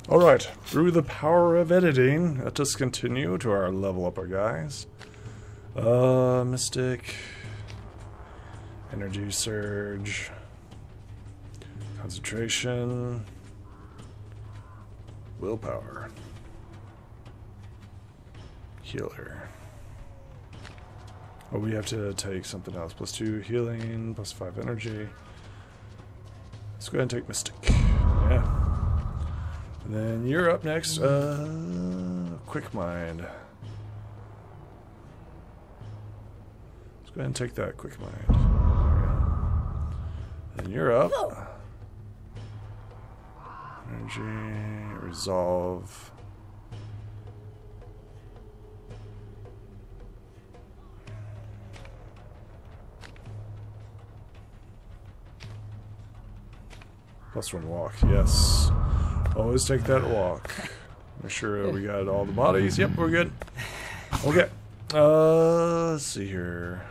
Alright, through the power of editing, let us continue to our level up our guys. Mystic, Energy Surge, Concentration, Willpower, Healer. Oh, we have to take something else. +2 healing, +5 energy. Let's go ahead and take Mystic. Yeah. And then you're up next. Quick Mind. Let's go ahead and take that Quick Mind. There we go. Then you're up. Energy, Resolve. +1 walk, yes. Always take that walk. Make sure we got all the bodies. Yep, we're good. Okay. Let's see here.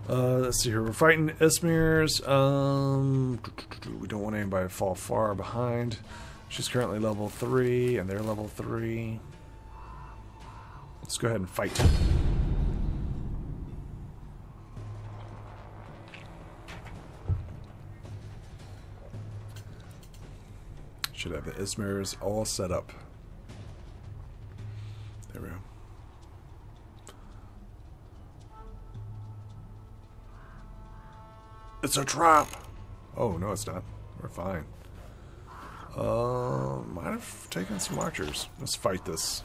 Let's see here. We're fighting Esmirs. We don't want anybody to fall far behind. She's currently level 3, and they're level 3. Let's go ahead and fight. Should have the Esmirs all set up. There we go. It's a trap! Oh, no it's not. We're fine. Might have taken some archers. Let's fight this.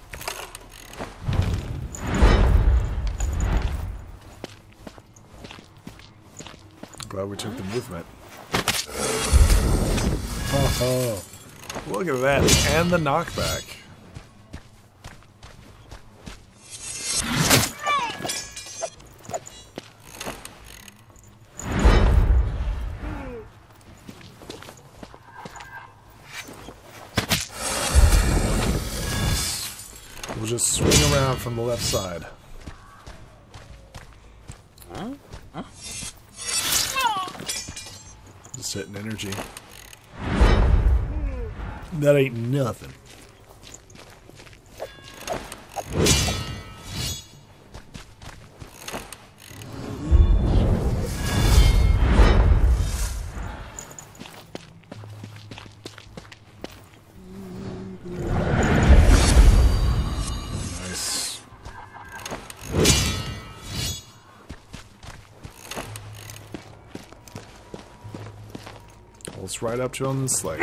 Glad we took the movement. Oh. Look at that, and the knockback. We'll just swing around from the left side. Just hitting energy. That ain't nothing. Nice. Let's ride up to him and slay.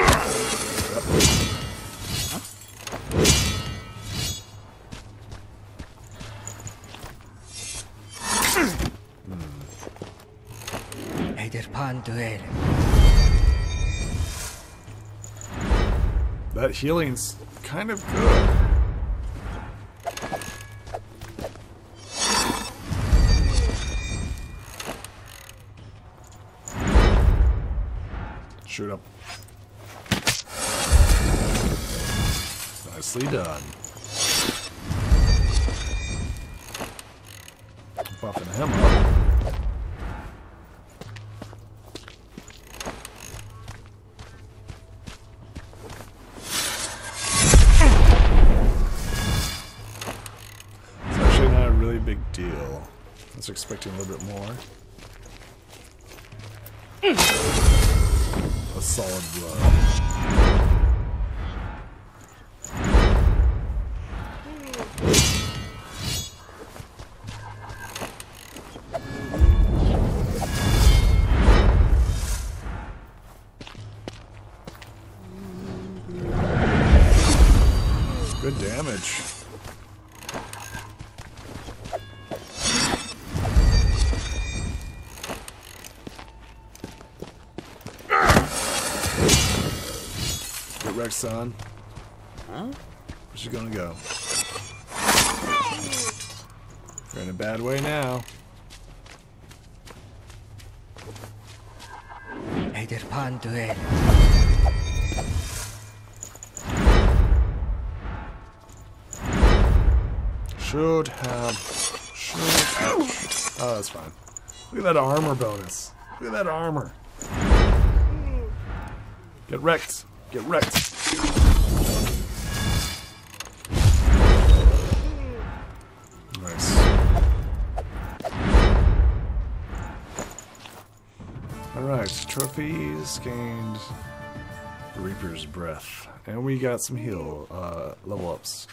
That healing's kind of good. Shoot up. Nicely done. Buffing him up. It's actually not a really big deal. I was expecting a little bit more. A solid blow. Good damage. Get Rex on. Where's she gonna go? We're in a bad way now. Should have. Oh, that's fine. Look at that armor bonus. Look at that armor. Get wrecked. Get wrecked. Nice. Alright, trophies gained. Reaper's Breath. And we got some heal level ups.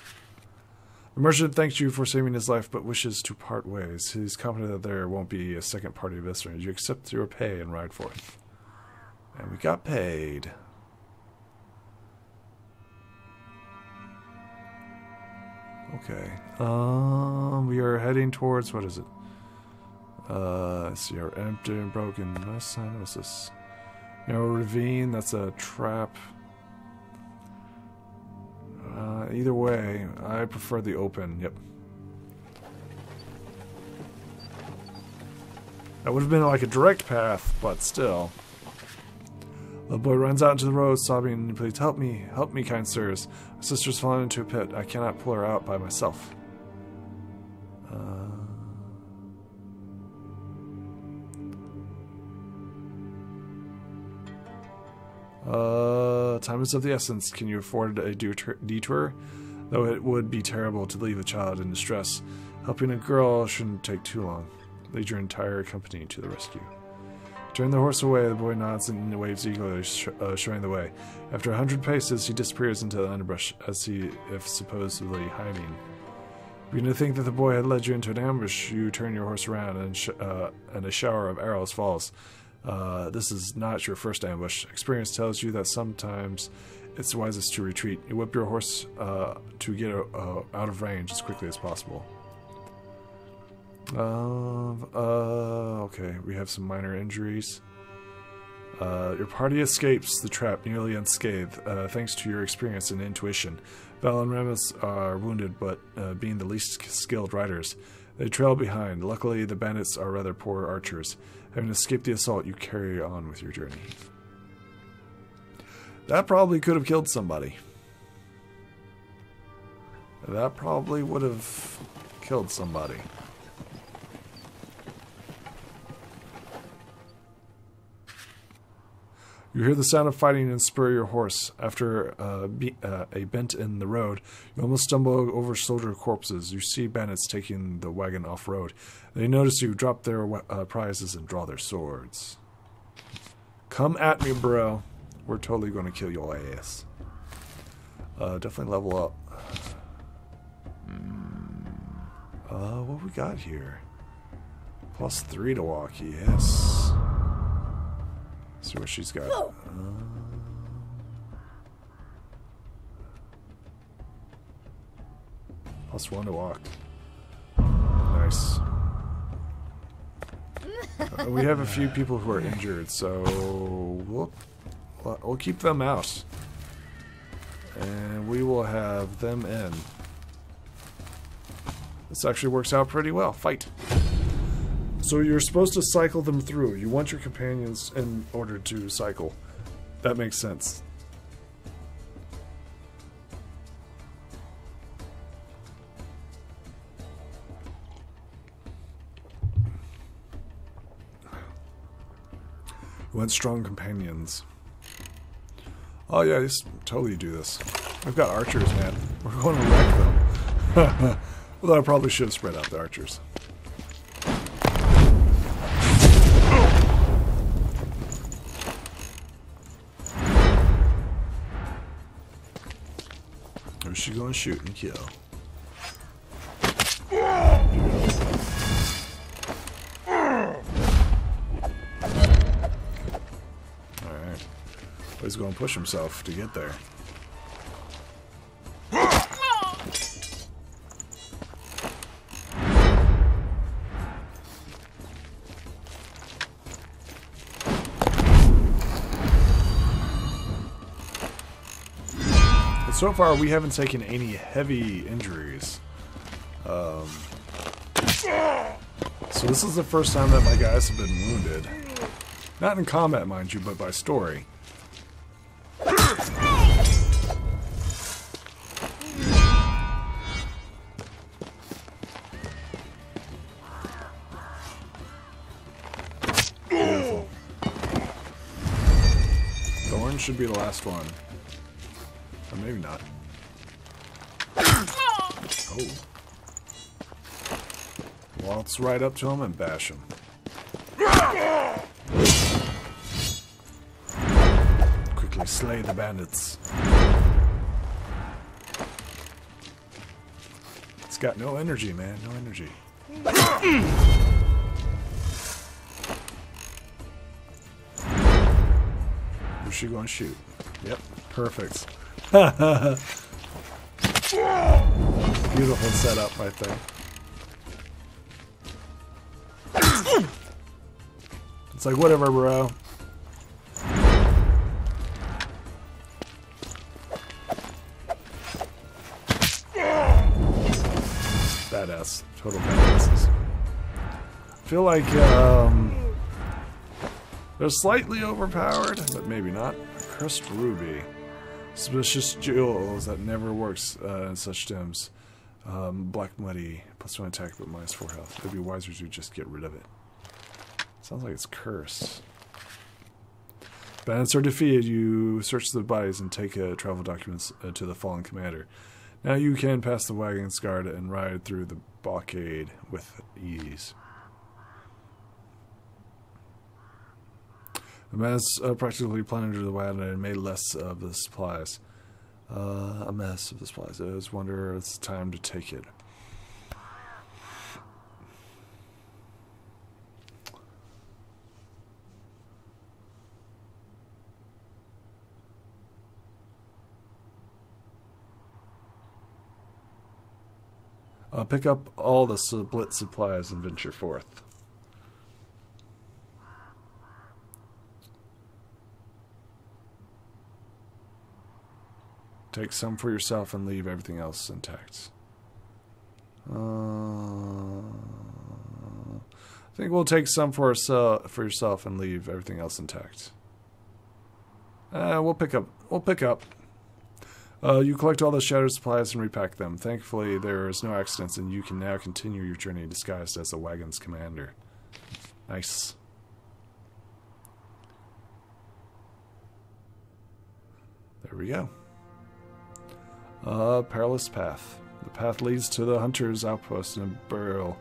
The merchant thanks you for saving his life, but wishes to part ways. He's confident that there won't be a second party of Esmeralda. You accept your pay and ride forth. And we got paid. Okay. We are heading towards, what is it? Let's see, our empty and broken. What's this? Narrow ravine, that's a trap. Either way, I prefer the open. Yep. That would have been like a direct path, but still. The boy runs out into the road, sobbing, "Please help me, kind sirs. My sister's fallen into a pit. I cannot pull her out by myself." Time is of the essence. Can you afford a detour? Though it would be terrible to leave a child in distress. Helping a girl shouldn't take too long. Lead your entire company to the rescue. Turn the horse away. The boy nods and waves eagerly, showing the way. After 100 paces, he disappears into the underbrush, as if supposedly hiding. Beginning to think that the boy had led you into an ambush, you turn your horse around, and a shower of arrows falls. This is not your first ambush. Experience tells you that sometimes it's wisest to retreat. You whip your horse to get out of range as quickly as possible. Okay, we have some minor injuries. Your party escapes the trap nearly unscathed, thanks to your experience and intuition. Val and Remus are wounded, but being the least skilled riders, they trail behind. Luckily, the bandits are rather poor archers. Having escaped the assault, you carry on with your journey. That probably could have killed somebody. That probably would have killed somebody. You hear the sound of fighting and spur your horse. After a bent in the road, you almost stumble over soldier corpses. You see bandits taking the wagon off-road. They notice you, drop their prizes, and draw their swords. Come at me, bro. We're totally going to kill your ass. Definitely level up. What we got here? +3 to walk, yes. See what she's got. +1 to walk. Nice. We have a few people who are injured, so we'll keep them out, and we will have them in. This actually works out pretty well. Fight. So you're supposed to cycle them through. You want your companions in order to cycle. That makes sense. We want strong companions. Oh yeah, just totally do this. We've got archers, man. We're going to wreck them. Although I probably should have spread out the archers. Who's she going to shoot and kill? Alright. He's going to push himself to get there. So far, we haven't taken any heavy injuries. So this is the first time that my guys have been wounded. Not in combat, mind you, but by story. Thorn should be the last one. Or maybe not. Oh. Waltz right up to him and bash him. Quickly slay the bandits. It's got no energy, man. No energy. Who's she going to shoot? Yep. Perfect. Beautiful setup right there. It's like, whatever, bro. Badass. Total badasses. I feel like, they're slightly overpowered, but maybe not. Cursed Ruby. Suspicious jewels that never works in such gems. Black Muddy. +1 attack, but -4 health. It'd be wiser to just get rid of it. Sounds like it's cursed. Bandits are defeated. You search the bodies and take travel documents to the fallen commander. Now you can pass the wagon's guard and ride through the blockade with ease. The bandits practically plundered the wagon and made less of the supplies. A mess of the supplies. I just wonder if it's time to take it. Pick up all the split supplies and venture forth. Take some for yourself and leave everything else intact. I think we'll take some for yourself and leave everything else intact. We'll pick up. You collect all the shattered supplies and repack them. Thankfully, there is no accidents, and you can now continue your journey disguised as the wagon's commander. Nice. There we go. Perilous path. The path leads to the hunter's outpost in a burial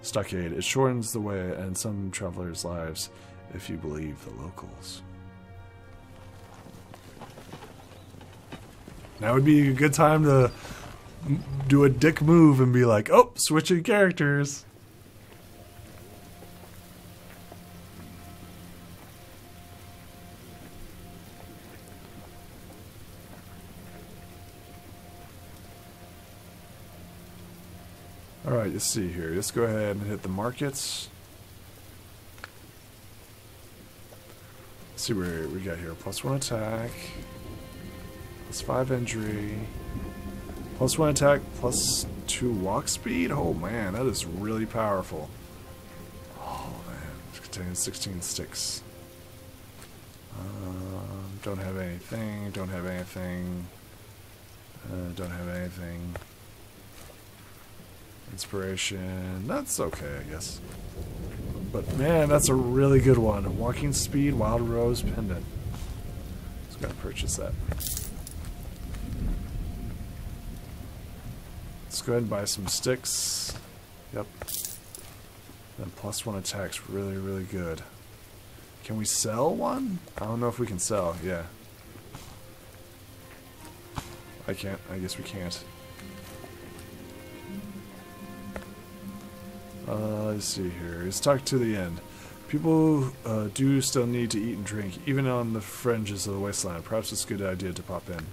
stockade. It shortens the way and some travelers' lives, if you believe the locals. Now would be a good time to do a dick move and be like, oh, switching characters. Alright, let's see here. Let's go ahead and hit the markets. Let's see what we got here. +1 attack. +5 injury. +1 attack, +2 walk speed? Oh man, that is really powerful. Oh man, it contains 16 sticks. Don't have anything, don't have anything. Don't have anything. Inspiration, that's okay, I guess. But man, that's a really good one. Walking speed, Wild Rose Pendant. Just gotta purchase that. Let's go ahead and buy some sticks. Yep. Then +1 attack's really, really good. Can we sell one? I don't know if we can sell, yeah. I can't, I guess we can't. Let's see here. Let's talk to the end. People do still need to eat and drink, even on the fringes of the wasteland. Perhaps it's a good idea to pop in.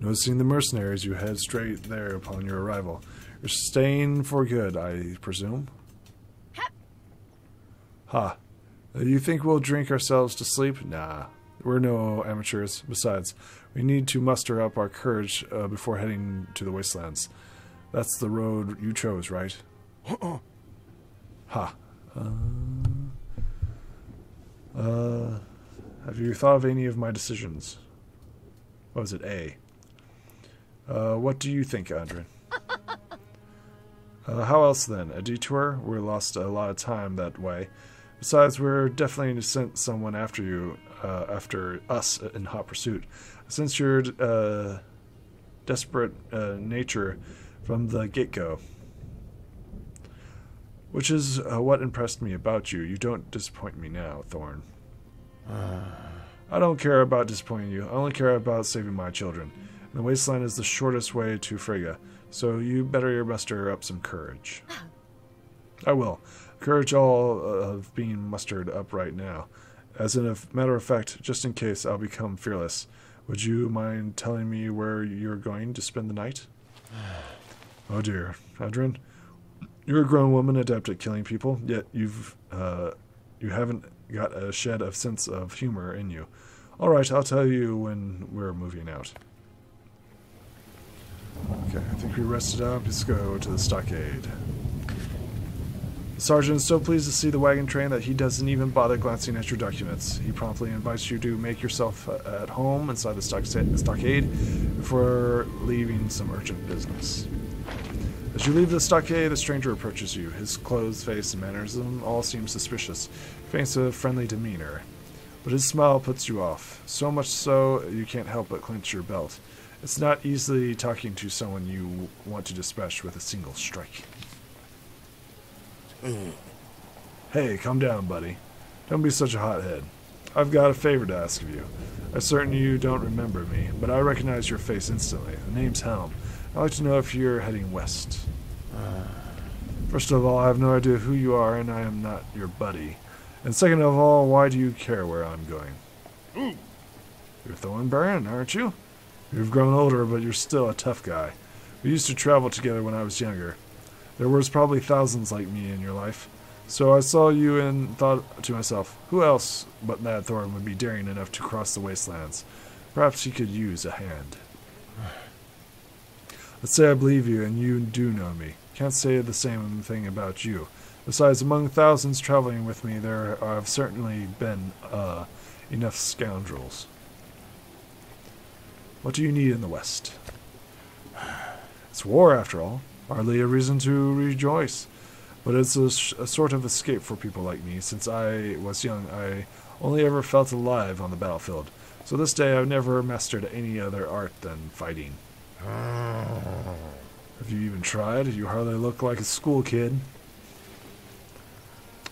Noticing the mercenaries, you head straight there upon your arrival. You're staying for good, I presume? Ha. You think we'll drink ourselves to sleep? Nah. We're no amateurs. Besides, we need to muster up our courage before heading to the wastelands. That's the road you chose, right? Ha. Have you thought of any of my decisions? What was it? A. What do you think, Andrin? How else then? A detour? We lost a lot of time that way. Besides, we're definitely sent someone after you, after us in hot pursuit. Since your desperate nature from the get-go. Which is what impressed me about you. You don't disappoint me now, Thorn. I don't care about disappointing you. I only care about saving my children. And the wasteland is the shortest way to Frigga, so you better muster up some courage. I will. Courage all of being mustered up right now. As in a matter of fact, just in case I'll become fearless, would you mind telling me where you're going to spend the night? Oh dear, Adrin. You're a grown woman adept at killing people, yet you haven't got a shed of sense of humor in you. All right, I'll tell you when we're moving out. Okay, I think we rested up. Let's go to the stockade. The sergeant is so pleased to see the wagon train that he doesn't even bother glancing at your documents. He promptly invites you to make yourself at home inside the stockade before leaving some urgent business. As you leave the stockade, a stranger approaches you. His clothes, face, and mannerism all seem suspicious. He feigns a friendly demeanor, but his smile puts you off. So much so, you can't help but clench your belt. It's not easily talking to someone you want to dispatch with a single strike. Hey, calm down, buddy. Don't be such a hothead. I've got a favor to ask of you. I'm certain you don't remember me, but I recognize your face instantly. The name's Helm. I'd like to know if you're heading west. First of all, I have no idea who you are, and I am not your buddy. And second of all, why do you care where I'm going? You're Thornburn, aren't you? You've grown older, but you're still a tough guy. We used to travel together when I was younger. There was probably thousands like me in your life. So I saw you and thought to myself, who else but Mad Thorn would be daring enough to cross the wastelands? Perhaps he could use a hand. Let's say I believe you and you do know me. Can't say the same thing about you. Besides, among thousands traveling with me, there have certainly been enough scoundrels. What do you need in the West? It's war, after all. Hardly a reason to rejoice. But it's a sort of escape for people like me. Since I was young, I only ever felt alive on the battlefield. So this day I've never mastered any other art than fighting. Have you even tried? You hardly look like a school kid.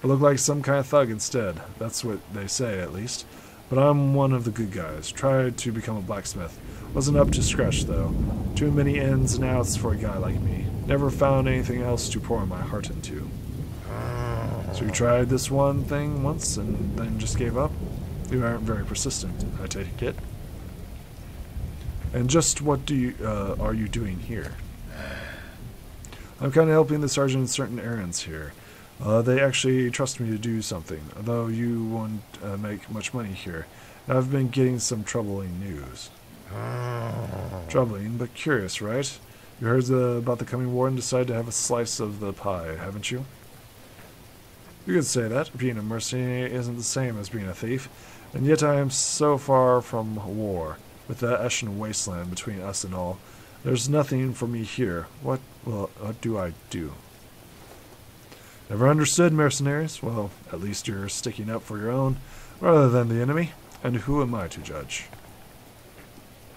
I look like some kind of thug instead. That's what they say, at least. But I'm one of the good guys. Tried to become a blacksmith. Wasn't up to scratch, though. Too many ins and outs for a guy like me. Never found anything else to pour my heart into. So you tried this one thing once and then just gave up? You aren't very persistent, I take it. And just what are you doing here? I'm kind of helping the sergeant in certain errands here. They actually trust me to do something, although you won't make much money here. I've been getting some troubling news. Troubling, but curious, right? You heard about the coming war and decided to have a slice of the pie, haven't you? You could say that. Being a mercenary isn't the same as being a thief, and yet I am so far from war. With the Ashen Wasteland between us and all, there's nothing for me here. What do I do? Never understood mercenaries. Well, at least you're sticking up for your own, rather than the enemy. And who am I to judge?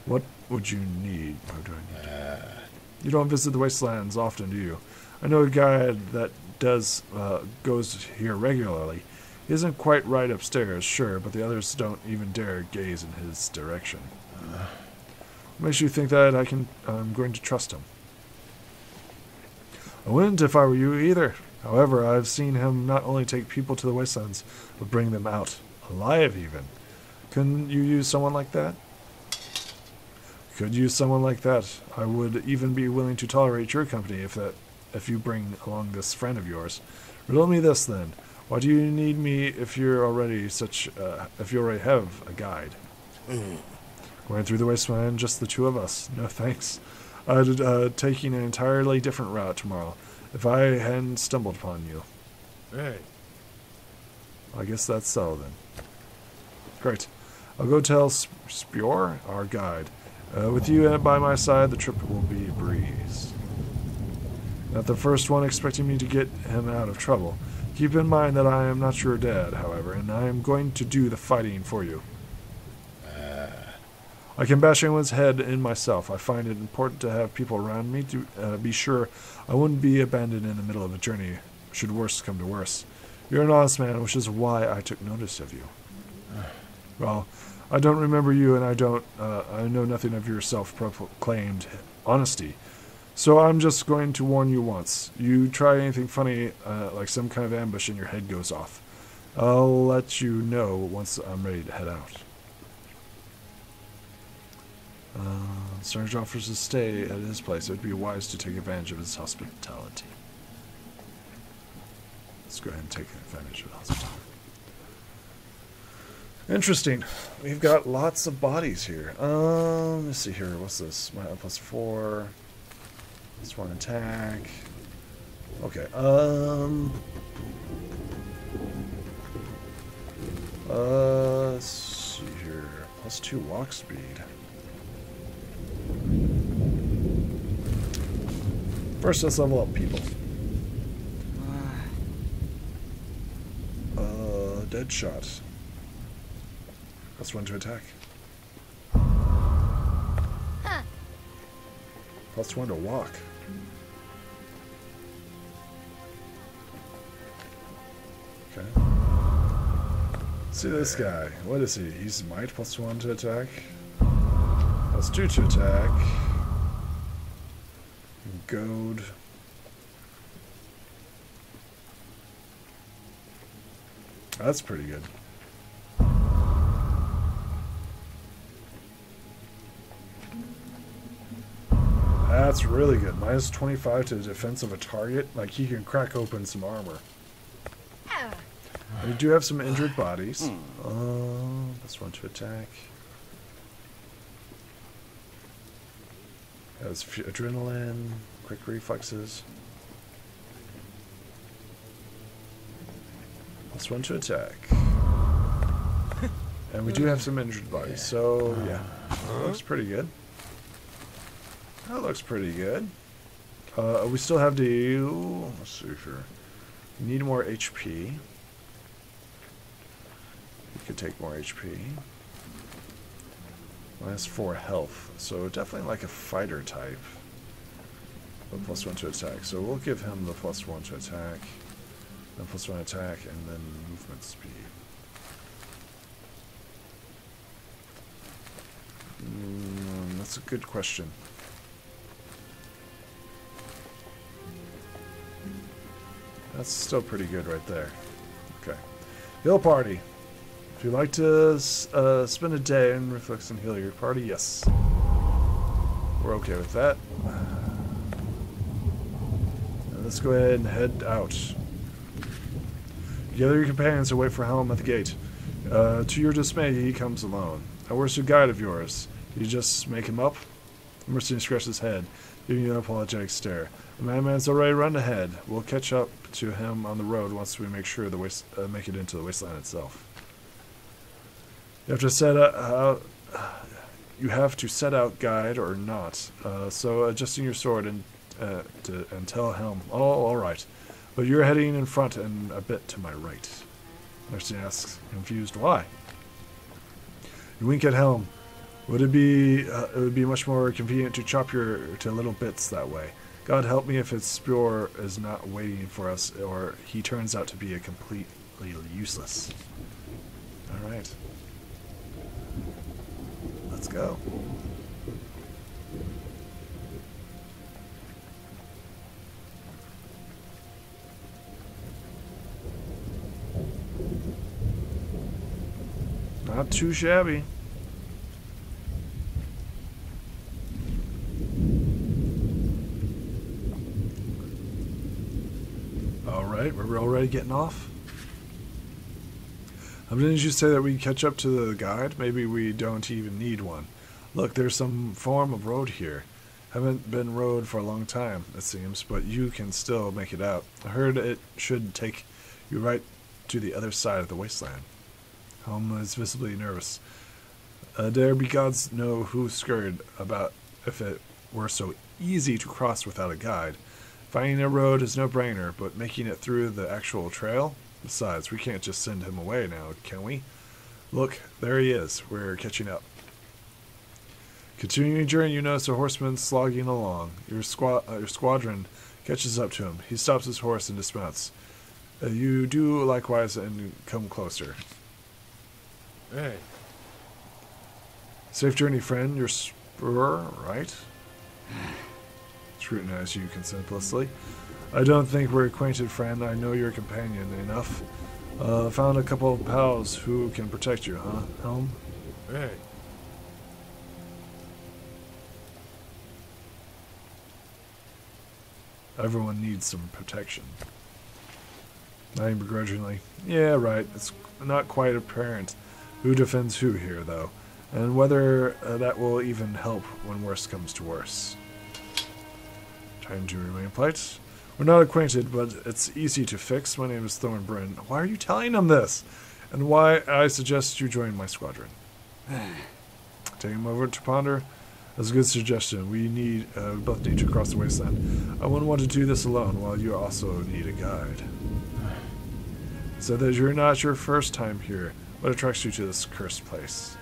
What would you need? What do I need? You don't visit the wastelands often, do you? I know a guy that goes here regularly. He isn't quite right upstairs, sure, but the others don't even dare gaze in his direction. What makes you think that I'm going to trust him? I wouldn't if I were you either. However, I've seen him not only take people to the wastelands, but bring them out, alive even. Couldn't you use someone like that? Could use someone like that. I would even be willing to tolerate your company if you bring along this friend of yours. Riddle me this then. Why do you need me if you already have a guide? Going through the wasteland, just the two of us. No thanks. I'd taking an entirely different route tomorrow if I hadn't stumbled upon you. Hey. I guess that's so then. Great. I'll go tell Spjor, our guide. With you by my side, the trip will be a breeze. Not the first one expecting me to get him out of trouble. Keep in mind that I am not your dad, however, and I am going to do the fighting for you. I can bash anyone's head in myself. I find it important to have people around me to be sure I wouldn't be abandoned in the middle of a journey, should worse come to worse. You're an honest man, which is why I took notice of you. Well, I don't remember you, and I know nothing of your self-proclaimed honesty. So I'm just going to warn you once. You try anything funny, like some kind of ambush, and your head goes off. I'll let you know once I'm ready to head out. Sergeant offers to stay at his place. It would be wise to take advantage of his hospitality. Let's go ahead and take advantage of the hospitality. Interesting. We've got lots of bodies here. Let's see here. What's this? My +4. That's 1 attack. Okay. Let's see here. +2 walk speed. First, let's level up people. Dead shot. +1 to attack. Huh. +1 to walk. Okay. See this guy. What is he? He's might +1 to attack. +2 to attack. Goad. That's pretty good. That's really good. -25 to the defense of a target. Like, he can crack open some armor. We do have some injured bodies. That's 1 to attack. Has adrenaline, quick reflexes. +1 to attack. And we do have some injured bodies, so yeah. That looks pretty good. That looks pretty good. We still have to... Let's see here. We need more HP. We could take more HP. -4 health, so definitely like a fighter type. But +1 to attack, so we'll give him the +1 to attack, then +1 attack, and then movement speed. That's a good question. That's still pretty good right there. Okay. Heal party. If you'd like to spend a day and reflect and heal your party, yes. We're okay with that. And let's go ahead and head out. Gather your companions and wait for Helm at the gate. To your dismay, he comes alone. Now, where's your guide of yours? You just make him up? Mercy scratches his head, giving you an apologetic stare. The madman's already run ahead. We'll catch up to him on the road once we make sure make it into the wasteland itself. You have to set out guide or not. So adjusting your sword and tell Helm. Oh, all right. But you're heading in front and a bit to my right. Mercy asks, confused, why? You wink at Helm. Would it would be much more convenient to chop to little bits that way. God help me if his spear is not waiting for us, or he turns out to be completely useless. All right. Let's go. Not too shabby. Alright, we're already getting off. Didn't you say that we catch up to the guide? Maybe we don't even need one. Look, there's some form of road here. Haven't been rode for a long time, it seems, but you can still make it out. I heard it should take you right to the other side of the wasteland. Helm is visibly nervous. Dare be gods know who scurried about if it were so easy to cross without a guide. If Finding a road is no brainer, but making it through the actual trail? Besides, we can't just send him away now, can we? Look, there he is. We're catching up. Continuing your journey, you notice a horseman slogging along. Your squadron catches up to him. He stops his horse and dismounts. You do likewise and come closer. Hey. Safe journey, friend. Your spur, right? Scrutinize you contemptuously. I don't think we're acquainted, friend. I know your companion enough. Found a couple of pals who can protect you, huh, Helm? Hey. Everyone needs some protection. Nodding begrudgingly. Yeah, right. It's not quite apparent who defends who here, though, and whether that will even help when worse comes to worse. Time to remain polite. We're not acquainted, but it's easy to fix. My name is Thornbryn. Why are you telling him this? And why I suggest you join my squadron. Take him over to ponder. That's a good suggestion. We both need to cross the wasteland. I wouldn't want to do this alone, while you also need a guide. So that you're not your first time here. What attracts you to this cursed place?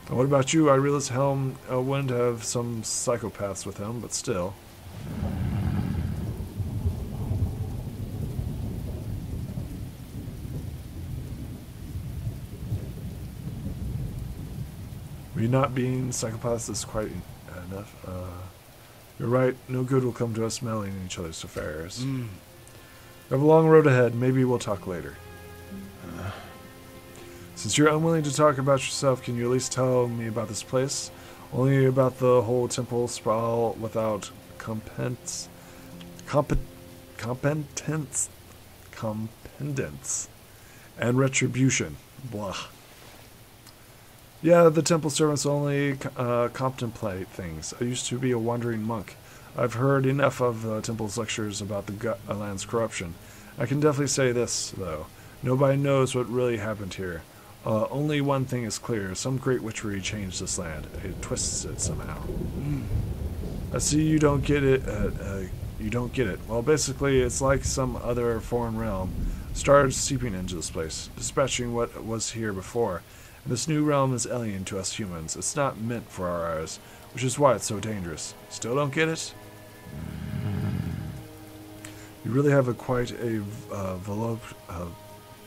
And what about you? I realize Helm wouldn't have some psychopaths with him, but still. We not being psychopaths is quite enough. You're right. No good will come to us meddling in each other's affairs. We have a long road ahead. Maybe we'll talk later. Since you're unwilling to talk about yourself, can you at least tell me about this place? Only about the whole temple sprawl without competence and retribution. Blah. Yeah, the temple servants only contemplate things. I used to be a wandering monk. I've heard enough of the temple's lectures about the land's corruption. I can definitely say this, though. Nobody knows what really happened here. Only one thing is clear. Some great witchery changed this land. It twists it somehow. I see you don't get it. You don't get it. Well, basically, it's like some other foreign realm started seeping into this place, dispatching what was here before. And this new realm is alien to us humans. It's not meant for our eyes, which is why it's so dangerous. Still don't get it? You really have quite a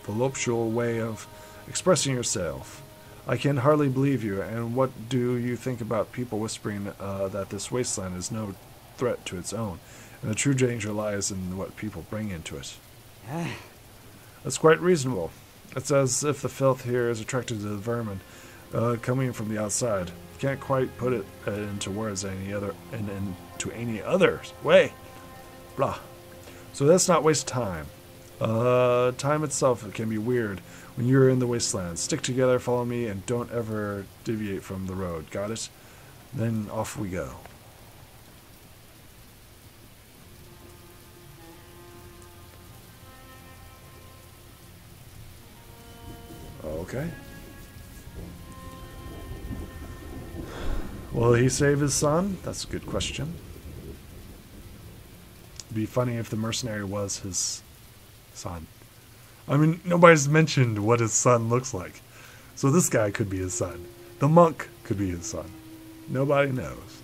voluptuous way of expressing yourself. I can hardly believe you. And what do you think about people whispering that this wasteland is no threat to its own, and the true danger lies in what people bring into it? That's quite reasonable. It's as if the filth here is attracted to the vermin coming from the outside. Can't quite put it into words into any other way. Blah. So let's not waste time. Time itself can be weird when you're in the wasteland. Stick together, follow me, and don't ever deviate from the road. Got it? Then off we go. Okay. Will he save his son? That's a good question. It'd be funny if the mercenary was his son. I mean, nobody's mentioned what his son looks like. So this guy could be his son. The monk could be his son. Nobody knows.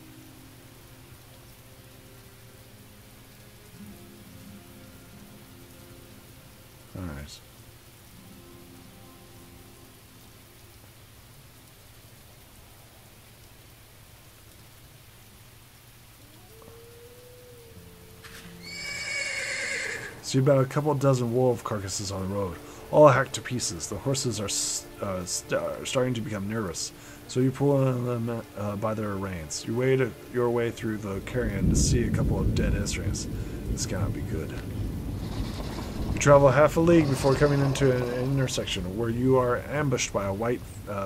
Alright. See about a couple dozen wolf carcasses on the road, all hacked to pieces. The horses are starting to become nervous, so you pull them by their reins. You wade your way through the carrion to see a couple of dead Esrians. This cannot be good. You travel half a league before coming into an intersection where you are ambushed by a white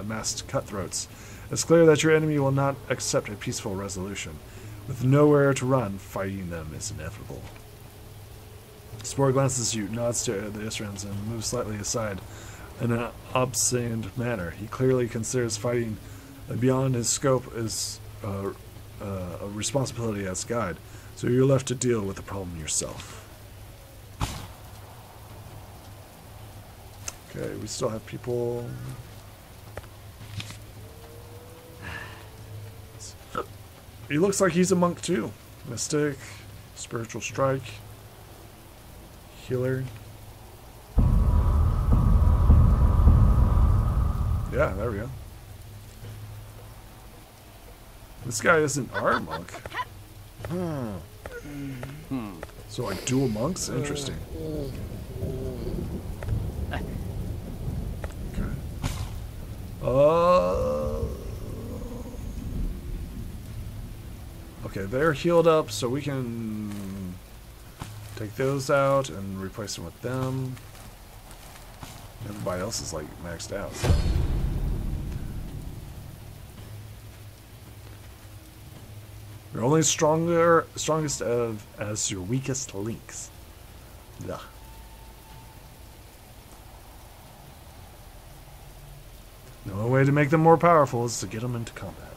masked cutthroats. It's clear that your enemy will not accept a peaceful resolution. With nowhere to run, fighting them is inevitable. Spore glances at you, nods to the Esrians, and moves slightly aside in an obscene manner. He clearly considers fighting beyond his scope as a responsibility as guide. So you're left to deal with the problem yourself. Okay, we still have people. He looks like he's a monk too. Mystic, spiritual strike, healer. Yeah, there we go. This guy isn't our monk. So like dual monks? Interesting. Okay. Okay, they're healed up, so we can take those out and replace them with them. Everybody else is like maxed out. So. You're only strongest as your weakest links. Ugh. The only way to make them more powerful is to get them into combat.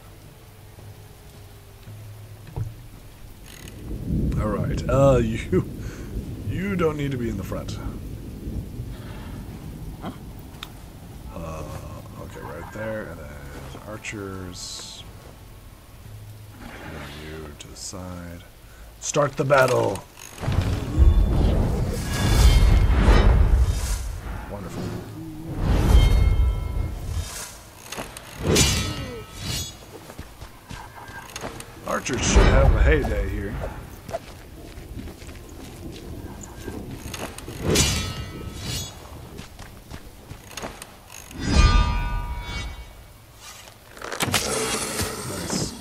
Alright, you don't need to be in the front. Huh? Okay, right there, and then archers. And then you to the side. Start the battle! Wonderful. Archers should have a heyday here. Nice.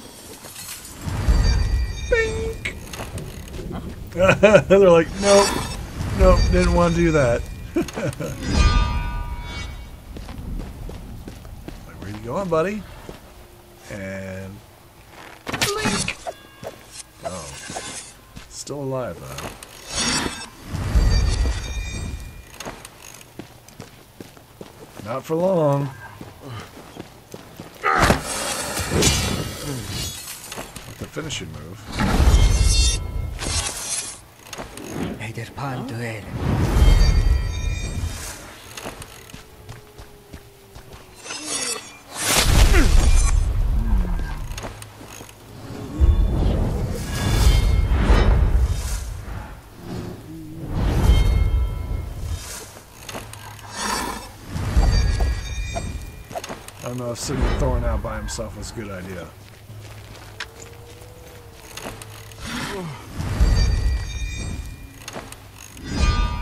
Bink! They're like, nope, nope, didn't want to do that. Like, where you going, buddy? And blink! Oh, still alive though. Not for long. Like the finishing move. Ederpan duel. I don't know if sitting Thorn out by himself was a good idea.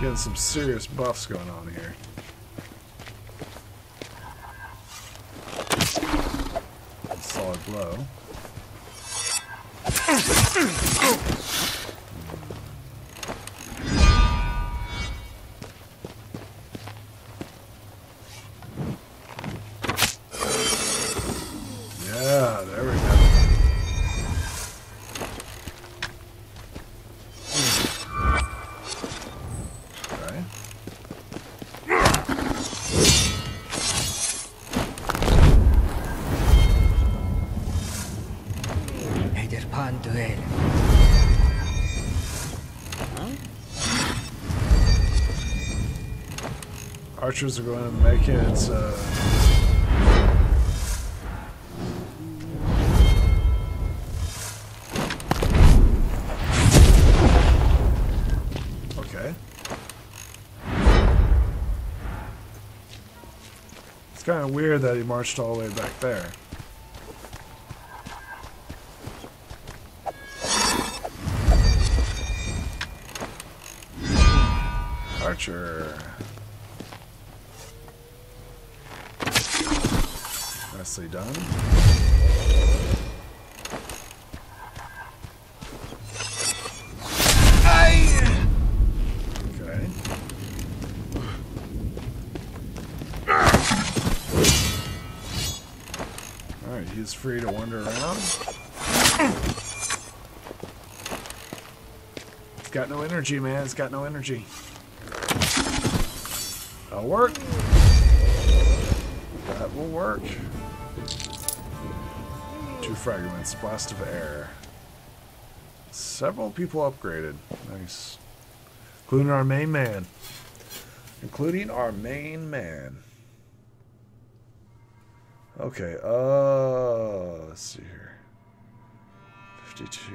Getting some serious buffs going on here. Solid blow. Yeah, there we go. Okay. Ederpan duel. Archers are going to make it. Okay. It's kind of weird that he marched all the way back there. Archer. Nicely done. Okay. Alright, he's free to wander around. He's got no energy, man. He's got no energy. That'll work. That will work. 2 fragments, blast of air. Several people upgraded. Nice. Including our main man. Including our main man. Okay, let's see here. 52.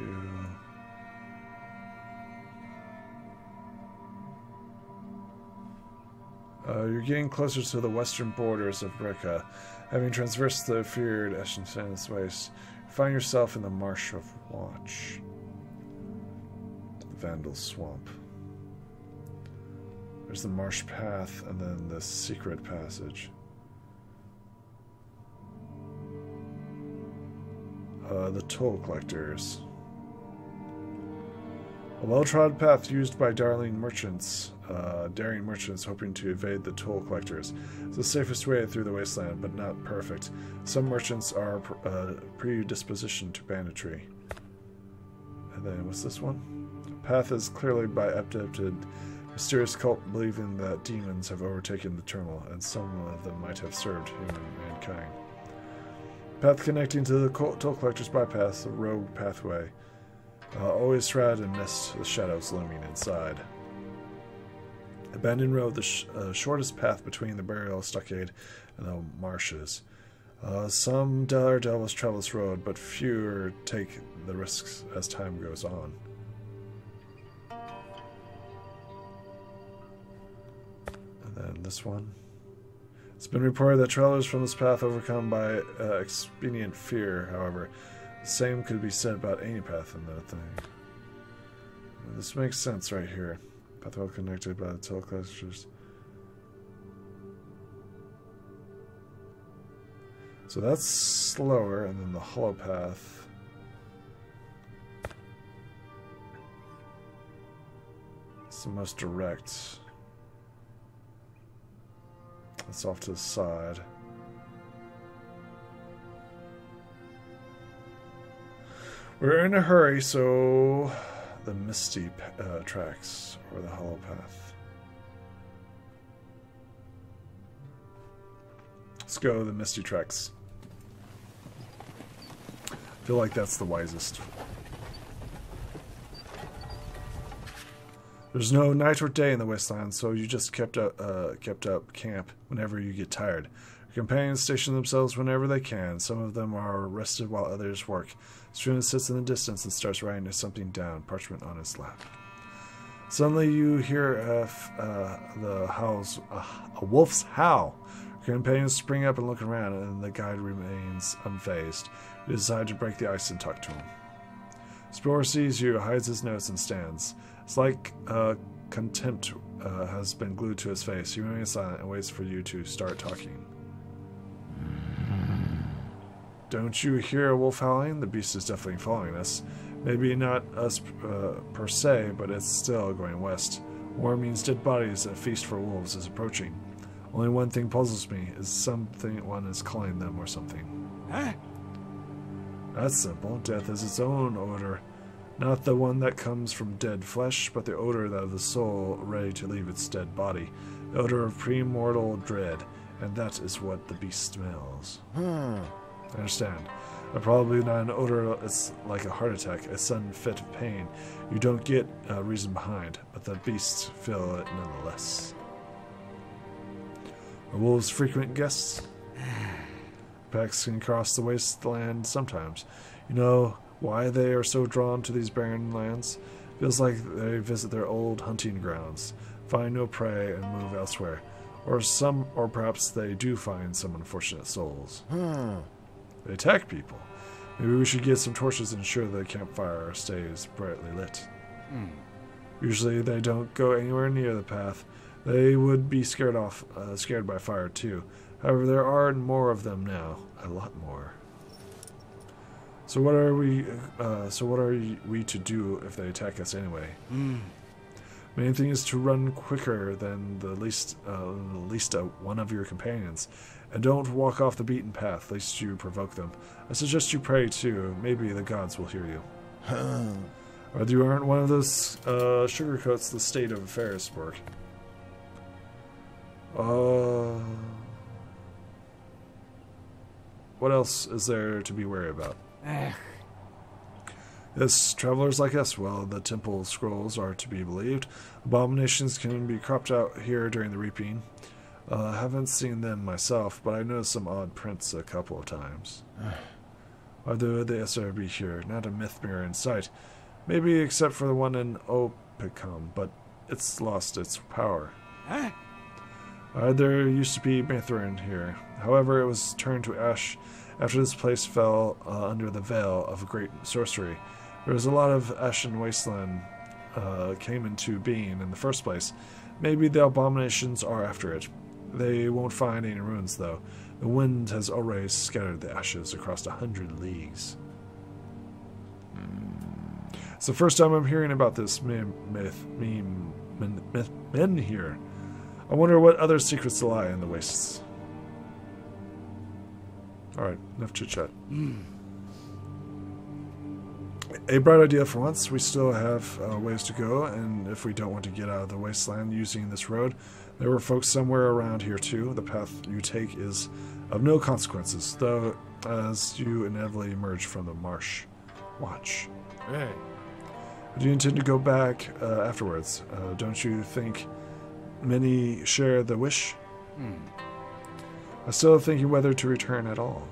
You're getting closer to the western borders of Brekka. Having traversed the feared Eshen's waste, you find yourself in the Marsh of Watch. The Vandal Swamp. There's the marsh path and then the secret passage. The toll collectors. A well-trod path used by daring merchants hoping to evade the toll collectors. It's the safest way through the wasteland, but not perfect. Some merchants are predispositioned to banditry. And then, what's this one? The path is clearly by abducted, mysterious cult believing that demons have overtaken the terminal, and some of them might have served human mankind. Path connecting to the toll collectors bypass, a rogue pathway. Always shrouded in mist, with shadows looming inside. Abandoned road, the shortest path between the burial stockade and the marshes. Some daredevils travel this road, but fewer take the risks as time goes on. And then this one. It's been reported that travelers from this path overcome by expedient fear, however. The same could be said about any path in that thing. This makes sense right here. Path well connected by the toll collectors. So that's slower, and then the hollow path. It's the most direct. It's off to the side. We're in a hurry, so the misty tracks or the hollow path. Let's go the misty tracks. I feel like that's the wisest. There's no night or day in the wasteland, so you just kept up camp whenever you get tired. Your companions station themselves whenever they can. Some of them are rested while others work. Struna sits in the distance and starts writing something down, parchment on his lap. Suddenly you hear a wolf's howl. Your companions spring up and look around, and the guide remains unfazed. You decide to break the ice and talk to him. Spore sees you, hides his notes, and stands. It's like contempt has been glued to his face. He remains silent and waits for you to start talking. Don't you hear a wolf howling? The beast is definitely following us. Maybe not us per se, but it's still going west. War means dead bodies, and a feast for wolves is approaching. Only one thing puzzles me, is one is calling them or something. Huh? That's simple. Death is its own odor. Not the one that comes from dead flesh, but the odor of the soul ready to leave its dead body. The odor of premortal dread, and that is what the beast smells. I understand. Probably not an odor. It's like a heart attack, a sudden fit of pain. You don't get a reason behind, but the beasts feel it nonetheless. Are wolves frequent guests? Packs can cross the wasteland sometimes. You know why they are so drawn to these barren lands? Feels like they visit their old hunting grounds, find no prey, and move elsewhere. Or perhaps they do find some unfortunate souls. They attack people. Maybe we should get some torches and ensure the campfire stays brightly lit. Usually they don't go anywhere near the path. They would be scared by fire too. However, there are more of them now. A lot more. So what are we to do if they attack us anyway? Main thing is to run quicker than the least one of your companions, and don't walk off the beaten path, lest you provoke them. I suggest you pray too. Maybe the gods will hear you. Or you aren't one of those sugarcoats the state of affairs, Bork. What else is there to be wary about? Yes, travelers like us, well, the temple scrolls are to be believed. Abominations can be cropped out here during the reaping. Haven't seen them myself, but I noticed some odd prints a couple of times. Why would the SR be here? Not a myth mirror in sight. Maybe except for the one in Opicum, but it's lost its power. There used to be Mithrin here. However, it was turned to ash after this place fell under the veil of great sorcery. There was a lot of ashen wasteland came into being in the first place. Maybe the abominations are after it. They won't find any ruins, though. The wind has already scattered the ashes across 100 leagues. It's the first time I'm hearing about this men here. I wonder what other secrets lie in the wastes. Alright, enough chit-chat. A bright idea for once. We still have ways to go, and if we don't want to get out of the wasteland using this road, there were folks somewhere around here too. The path you take is of no consequences, though, as you inevitably emerge from the marsh. Watch. Hey. Do you intend to go back afterwards? Don't you think many share the wish? I'm still thinking whether to return at all.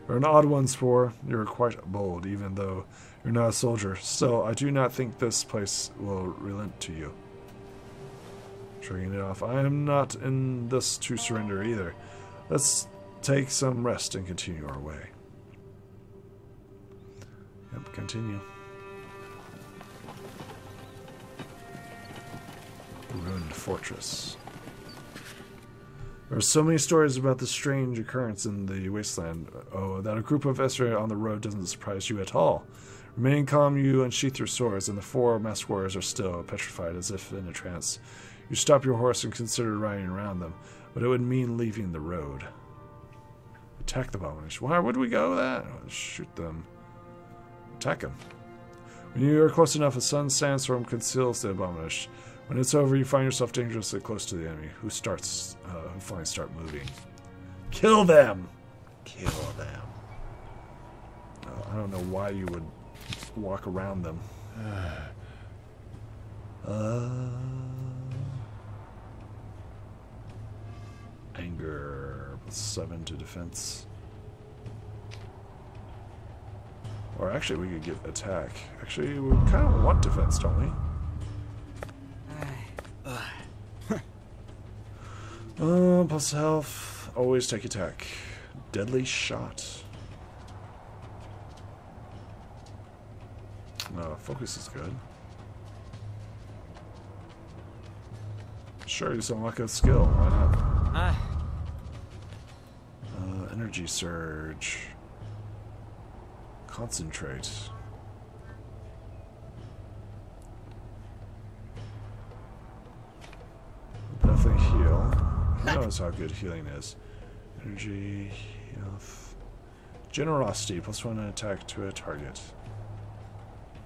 You're an odd one, Spore. You're quite bold, even though you're not a soldier. Still, I do not think this place will relent to you. Shrugging it off. I am not in this to surrender either. Let's take some rest and continue our way. Yep, continue. Ruined fortress. There are so many stories about this strange occurrence in the wasteland. Oh, that a group of Esra on the road doesn't surprise you at all. Remain calm, you unsheath your swords, and the 4 masked warriors are still petrified as if in a trance. You stop your horse and consider riding around them, but it would mean leaving the road. Attack the abomination. Why would we go that? Shoot them. Attack them. When you are close enough, a sun sandstorm conceals the abomination. When it's over, you find yourself dangerously close to the enemy, who finally start moving. Kill them! Kill them. I don't know why you would walk around them. Anger. 7 to defense. Or actually, we could get attack. Actually, we kind of want defense, don't we? Plus health. Always take attack. Deadly shot. Focus is good. Sure, you sound like a skill. Why not? Energy surge. Concentrate. Definitely heal. Who knows how good healing is? Energy, health, generosity, +1 attack to a target.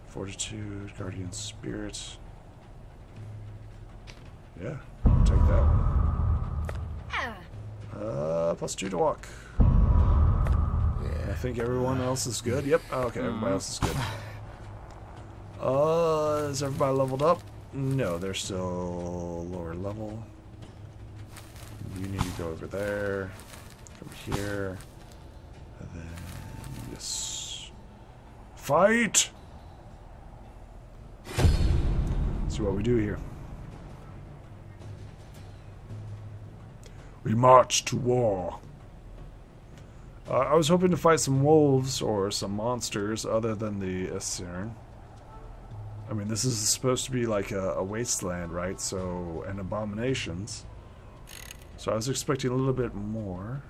Fortitude, guardian spirit. Yeah, take that one. +2 to walk. I think everyone else is good. Yep. Okay, everybody else is good. Is everybody leveled up? No, they're still lower level. You need to go over there. Come here. And then this. Fight! See what we do here. We march to war. I was hoping to fight some wolves or some monsters other than the Esirn. I mean, this is supposed to be like a wasteland, right? So, and abominations. So I was expecting a little bit more.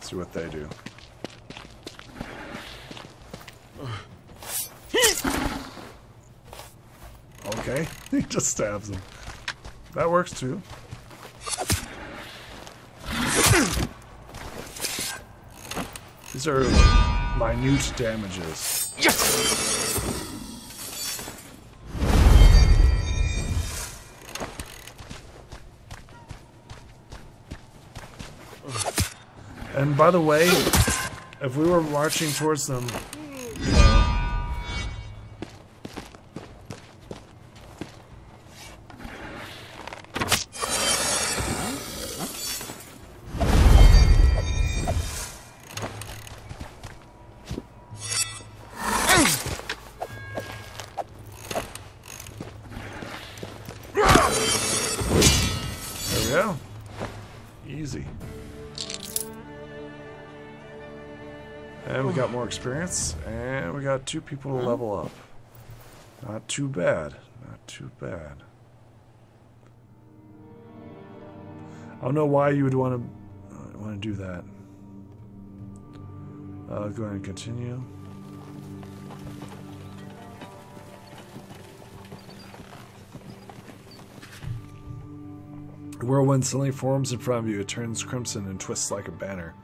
See what they do. Okay, he just stabs him. That works too. These are minute damages. And by the way, if we were marching towards them, there we go. Easy. And we got more experience, and we got 2 people to level up. Not too bad. Not too bad. I don't know why you would want to do that. Go ahead and continue. The whirlwind suddenly forms in front of you. It turns crimson and twists like a banner,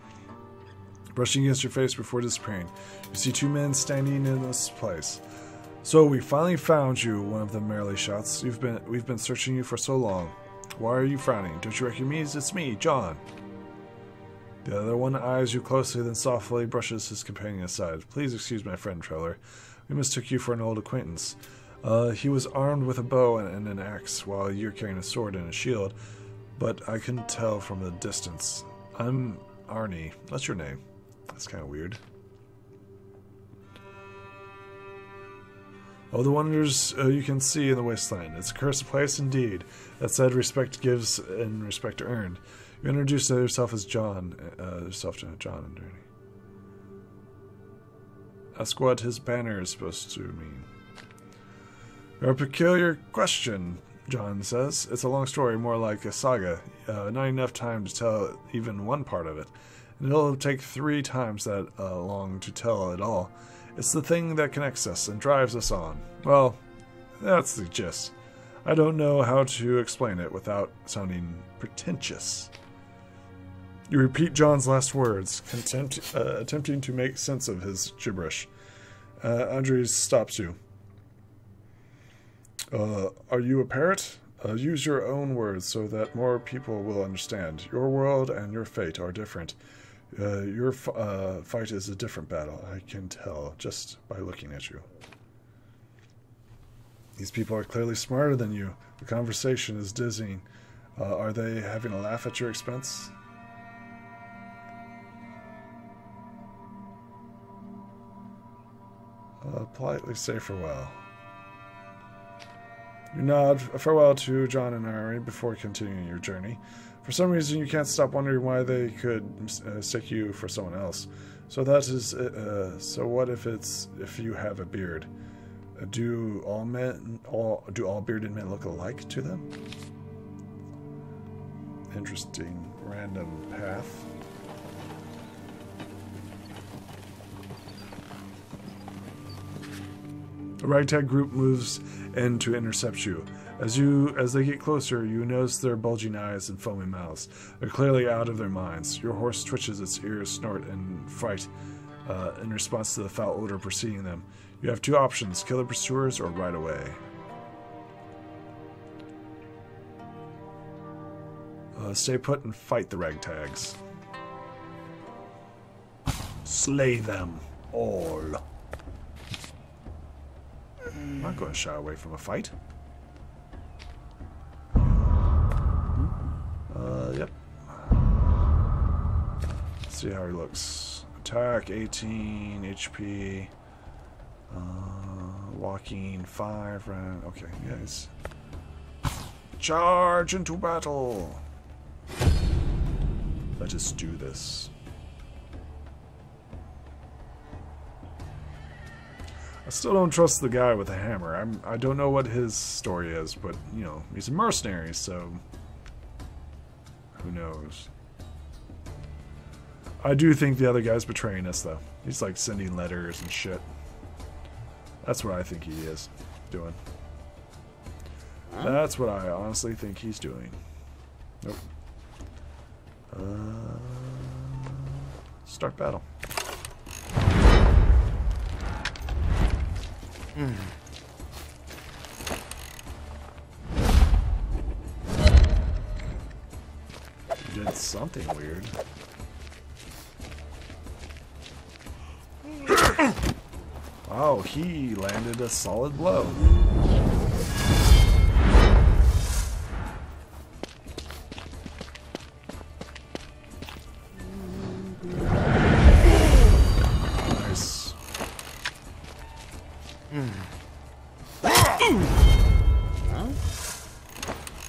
brushing against your face before disappearing. You see 2 men standing in this place. So we finally found you, one of them merrily shouts. We've been searching you for so long. Why are you frowning? Don't you recognize me? It's me, John. The other one eyes you closely, then softly brushes his companion aside. Please excuse my friend, Traveler. We mistook you for an old acquaintance. He was armed with a bow and an axe, while you're carrying a sword and a shield, but I couldn't tell from the distance. I'm Arnie. That's your name. That's kind of weird. Oh, the wonders you can see in the wasteland. It's a cursed place indeed. That said, respect gives and respect earned. You introduce yourself as John. Yourself to John and Arnie. Ask what his banner is supposed to mean. A peculiar question, John says. It's a long story, more like a saga. Not enough time to tell even one part of it. And it'll take 3 times that long to tell it all. It's the thing that connects us and drives us on. Well, that's the gist. I don't know how to explain it without sounding pretentious. You repeat John's last words, attempting to make sense of his gibberish. Andres stops you. Are you a parrot? Use your own words so that more people will understand. Your world and your fate are different. Your fight is a different battle. I can tell just by looking at you. These people are clearly smarter than you. The conversation is dizzying. Are they having a laugh at your expense? Politely say farewell. You nod farewell to John and Ari before continuing your journey. For some reason, you can't stop wondering why they could mistake you for someone else. So that is. So what if you have a beard? Do all bearded men look alike to them? Interesting random path. The ragtag group moves in to intercept you. As they get closer, you notice their bulging eyes and foaming mouths. They're clearly out of their minds. Your horse twitches its ears, snort in fright in response to the foul odor preceding them. You have 2 options: kill the pursuers or ride away. Stay put and fight the ragtags. Slay them all. I'm not going to shy away from a fight. Yep. Let's see how he looks. Attack 18, HP. Walking 5, run. Okay, guys. Charge into battle! Let us do this. I still don't trust the guy with the hammer. I don't know what his story is, but, you know, he's a mercenary, so who knows. I do think the other guy's betraying us, though. He's, like, sending letters and shit. That's what I think he is doing. That's what I honestly think he's doing. Nope. Start battle. You did something weird. Wow, he landed a solid blow. Nice.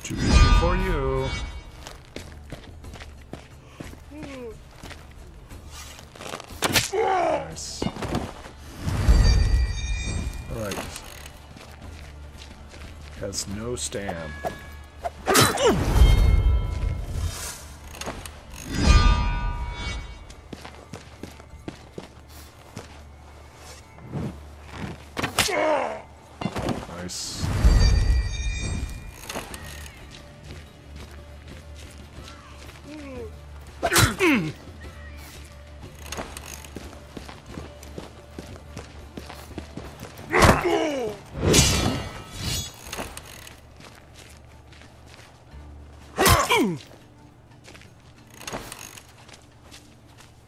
Too easy for you. Nice. Alright. Has no stam. Nice.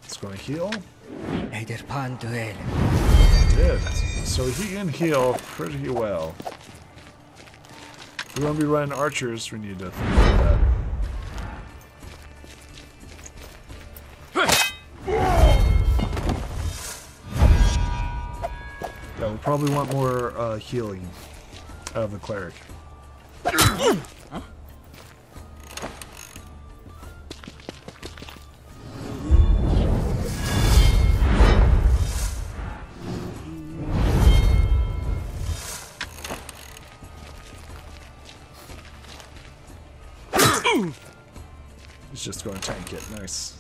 It's going to heal. Eder Panduel. Did. So he can heal pretty well. If we're going to be running archers, we need to think about that. Yeah, we'll probably want more healing out of the cleric. He's just going to tank it. Nice.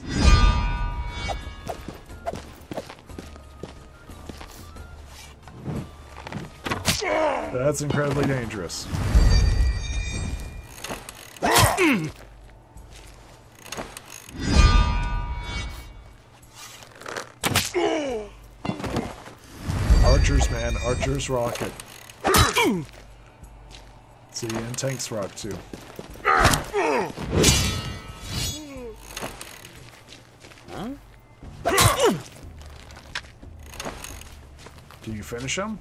That's incredibly dangerous. Archers, man. Archers rocket. See, and tanks rock too. Can you finish him?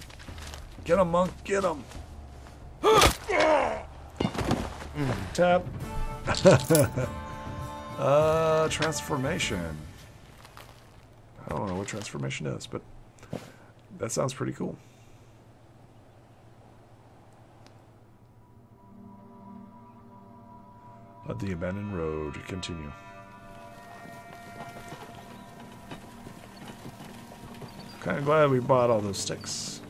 Get him, monk. Get him. Tap. Transformation. I don't know what transformation is, but that sounds pretty cool. The abandoned road. Continue. Kind of glad we bought all those sticks.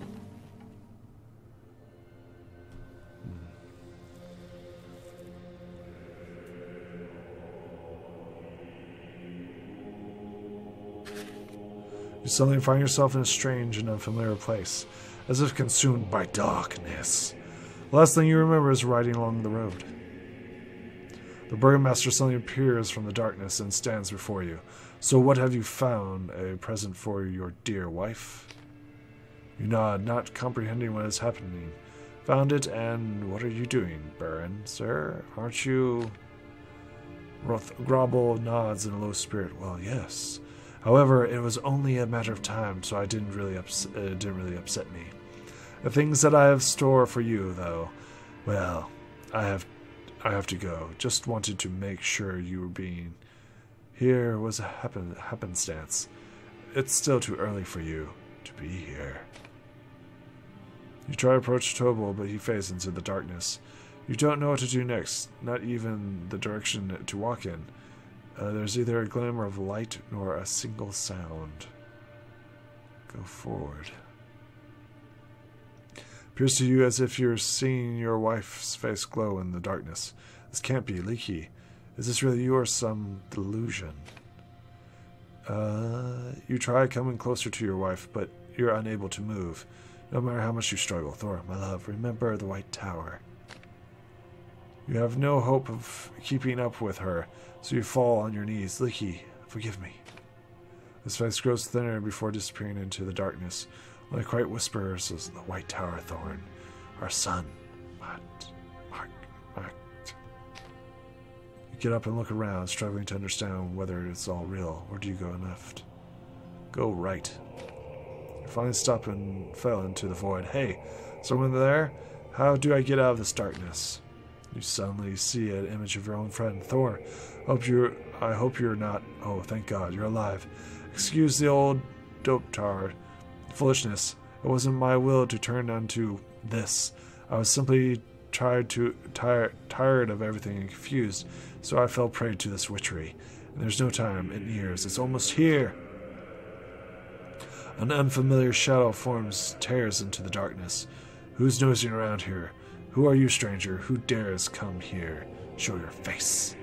You suddenly find yourself in a strange and unfamiliar place, as if consumed by darkness. The last thing you remember is riding along the road. The burgomaster suddenly appears from the darkness and stands before you. So what have you found? A present for your dear wife? You nod, not comprehending what is happening. Found it, and what are you doing, Baron, sir? Aren't you... Grobble nods in a low spirit. Well, yes. However, it was only a matter of time, so it didn't really upset me. The things that I have store for you, though, well, I have to go. Just wanted to make sure you were being... Here was a happenstance. It's still too early for you to be here. You try to approach Tobal, but he fades into the darkness. You don't know what to do next, not even the direction to walk in. There's either a glimmer of light nor a single sound. Go forward. Appears to you as if you're seeing your wife's face glow in the darkness. This can't be Leaky. Is this really you or some delusion? You try coming closer to your wife, but you're unable to move. No matter how much you struggle. Thor, my love, remember the White Tower. You have no hope of keeping up with her, so you fall on your knees. Leaky, forgive me. His face grows thinner before disappearing into the darkness. Like quiet whispers as the White Tower Thorn. Our son. Mark. You get up and look around, struggling to understand whether it's all real, or do you go left? Go right. You finally stop and fell into the void. Hey, someone there? How do I get out of this darkness? You suddenly see an image of your own friend, Thor. I hope you're not. Oh, thank God, you're alive. Excuse the old dope tar. Foolishness. It wasn't my will to turn onto this. I was simply tired of everything and confused, so I fell prey to this witchery. And there's no time. It nears. It's almost here. An unfamiliar shadow tears into the darkness. Who's nosing around here? Who are you, stranger? Who dares come here? Show your face.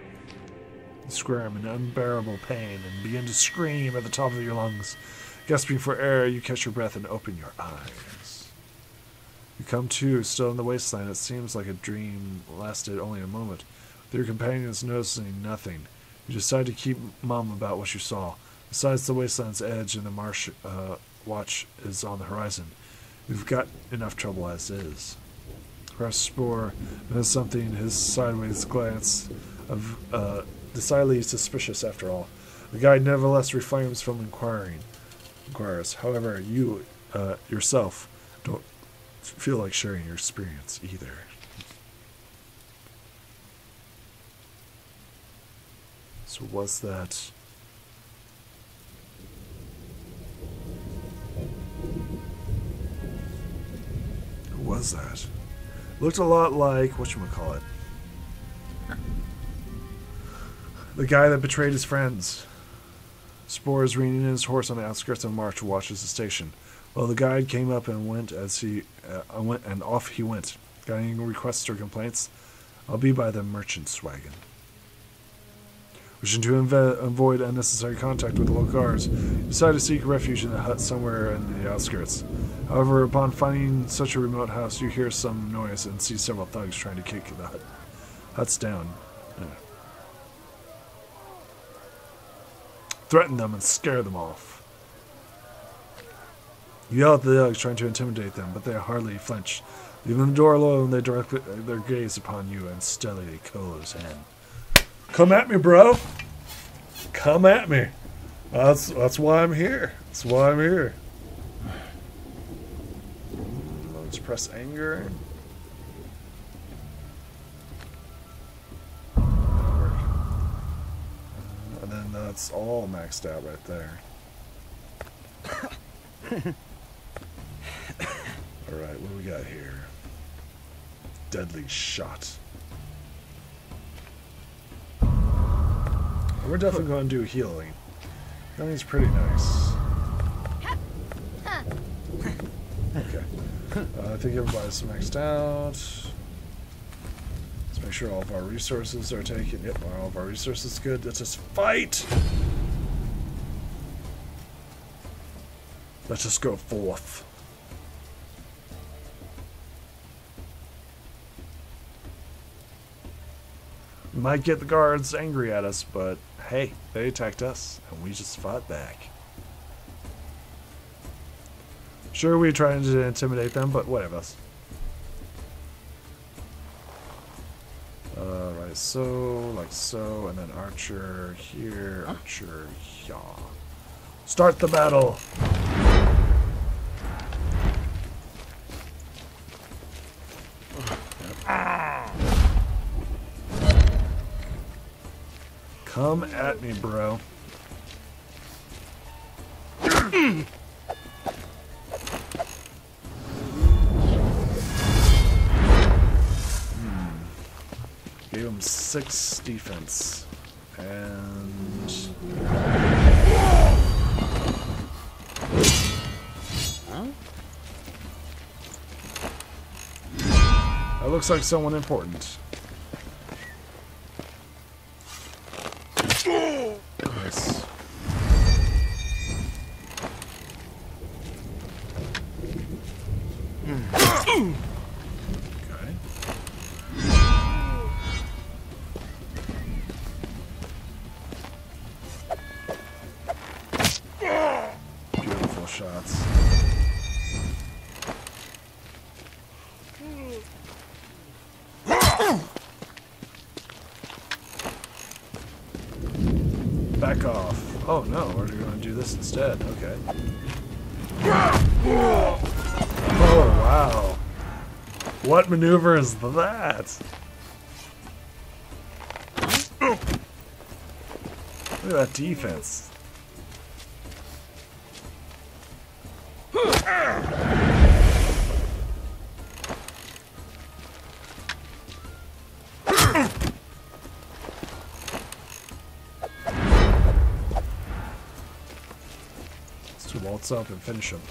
You squirm in unbearable pain and begin to scream at the top of your lungs. Gasping for air, you catch your breath and open your eyes. You come to, still in the wasteland. It seems like a dream lasted only a moment. With your companions noticing nothing, you decide to keep mum about what you saw. Besides the wasteland's edge and the marsh watch is on the horizon. You've got enough trouble as is. Perhaps Spore knows something. His sideways glance of decidedly suspicious after all. The guide nevertheless refrains from inquires. However, you yourself don't feel like sharing your experience either. So was that? Who was that? Looked a lot like whatchamacallit. The guy that betrayed his friends. Spore is reining in his horse on the outskirts of March, watches the station. Well, the guide came up and went as he went, and off he went. Got any requests or complaints? I'll be by the merchant's wagon. Wishing to avoid unnecessary contact with the local guards, you decide to seek refuge in a hut somewhere in the outskirts. However, upon finding such a remote house, you hear some noise and see several thugs trying to kick the huts down. Threaten them and scare them off. You yell at the thugs, trying to intimidate them, but they hardly flinch. Leaving the door alone, they direct their gaze upon you and steadily close in. Come at me, bro. Come at me. That's why I'm here. That's why I'm here. Let's press anger. And then that's all maxed out right there. Alright, what do we got here? Deadly shot. We're definitely going to do healing. Healing's pretty nice. Okay. I think everybody's maxed out. Let's make sure all of our resources are taken. Yep, all of our resources good. Let's just fight! Let's just go forth. Might get the guards angry at us, but hey, they attacked us, and we just fought back. Sure, we tried to intimidate them, but whatever. Right, so, like so, and then archer here, archer here. Start the battle! Come at me, bro. Gave him 6 defense. And... that looks like someone important. Nice. Okay. Back off. Oh no, we're going to do this instead. Okay. Oh wow. What maneuver is that? Look at that defense. Let's waltz up and finish him.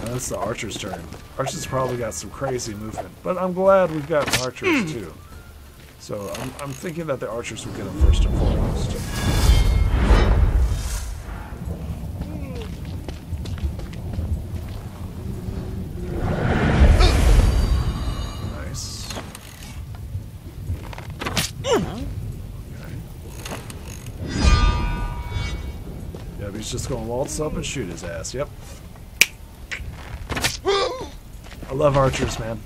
That's the archer's turn. Archer's probably got some crazy movement, but I'm glad we've got archers too. So I'm thinking that the archers will get him first and foremost. Nice. Okay. Yep, he's just gonna waltz up and shoot his ass. Yep. I love archers, man.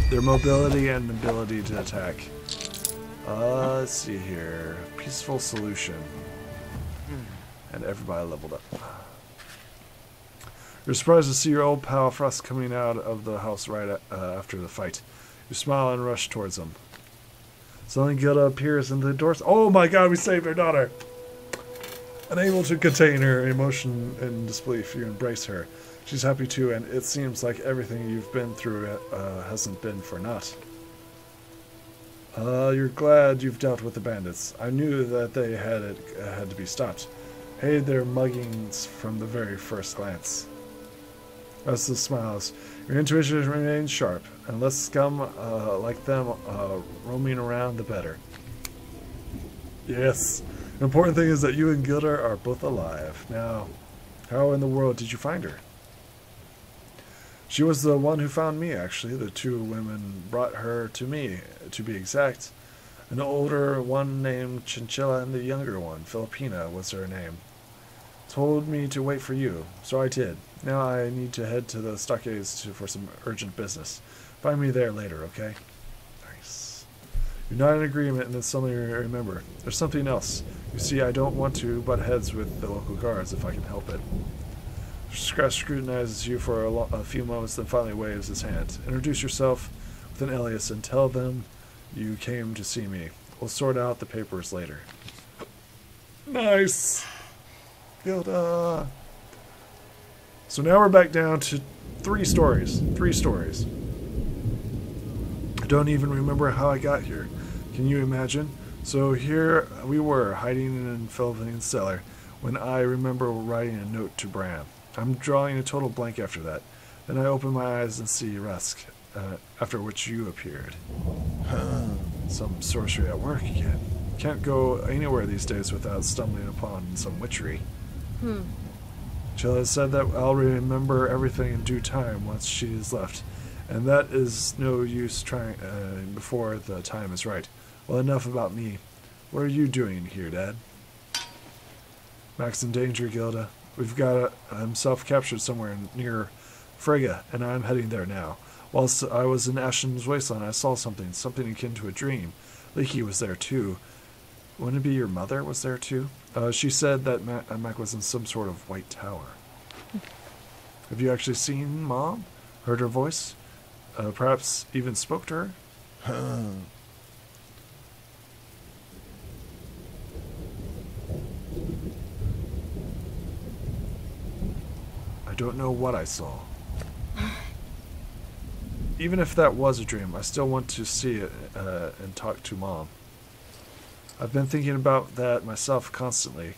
Their mobility and ability to attack. Let's see here. Peaceful solution. And everybody leveled up. You're surprised to see your old pal Frost coming out of the house right after the fight. You smile and rush towards him. Suddenly Gilda appears in the doors. Oh my god, we saved our daughter! Unable to contain her emotion and disbelief, you embrace her. She's happy too, and it seems like everything you've been through hasn't been for naught. You're glad you've dealt with the bandits. I knew that they had to be stopped. Hated their muggings from the very first glance. Ursula smiles. Your intuition remains sharp, and less scum like them roaming around, the better. Yes. The important thing is that you and Gilda are both alive. Now, how in the world did you find her? She was the one who found me, actually. The two women brought her to me, to be exact. An older one named Chinchilla and the younger one, Filipina, was her name. Told me to wait for you, so I did. Now I need to head to the stockades for some urgent business. Find me there later, okay? Nice. You're not in agreement, and then suddenly you remember. There's something else. You see, I don't want to butt heads with the local guards if I can help it. Scratch scrutinizes you for a few moments, then finally waves his hand. Introduce yourself with an alias and tell them you came to see me. We'll sort out the papers later. Nice! Gilda! So now we're back down to 3 stories. 3 stories. I don't even remember how I got here. Can you imagine? So here we were, hiding in Philippine's cellar, when I remember writing a note to Bram. I'm drawing a total blank after that. Then I open my eyes and see Rusk, after which you appeared. Some sorcery at work again. Can't go anywhere these days without stumbling upon some witchery. Chilla said that I'll remember everything in due time once she is left, and that is no use trying before the time is right. Well, enough about me. What are you doing here, Dad? Mac's in danger, Gilda. We've got himself captured somewhere near Frigga, and I'm heading there now. Whilst I was in Ashen's Wasteland, I saw something akin to a dream. Leaky was there too. Wouldn't it be your mother was there too? She said that Mac was in some sort of white tower. Have you actually seen Mom? Heard her voice? Perhaps even spoke to her? I don't know what I saw. Even if that was a dream, I still want to see it and talk to Mom. I've been thinking about that myself constantly.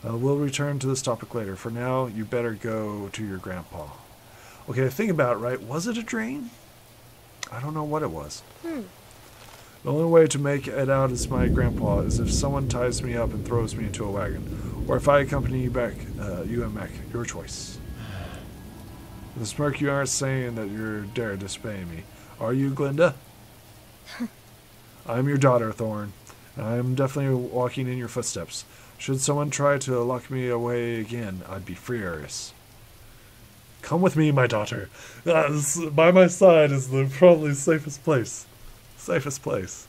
We'll return to this topic later. For now, you better go to your grandpa. Okay, think about it, right? Was it a dream? I don't know what it was. The only way to make it out as my grandpa is if someone ties me up and throws me into a wagon. Or if I accompany you back, you and Mac, your choice. With a smirk, you aren't saying that you're dare disobey me. Are you, Glinda? I'm your daughter, Thorn. I'm definitely walking in your footsteps. Should someone try to lock me away again, I'd be furious. Come with me, my daughter. By my side is the probably safest place. Safest place.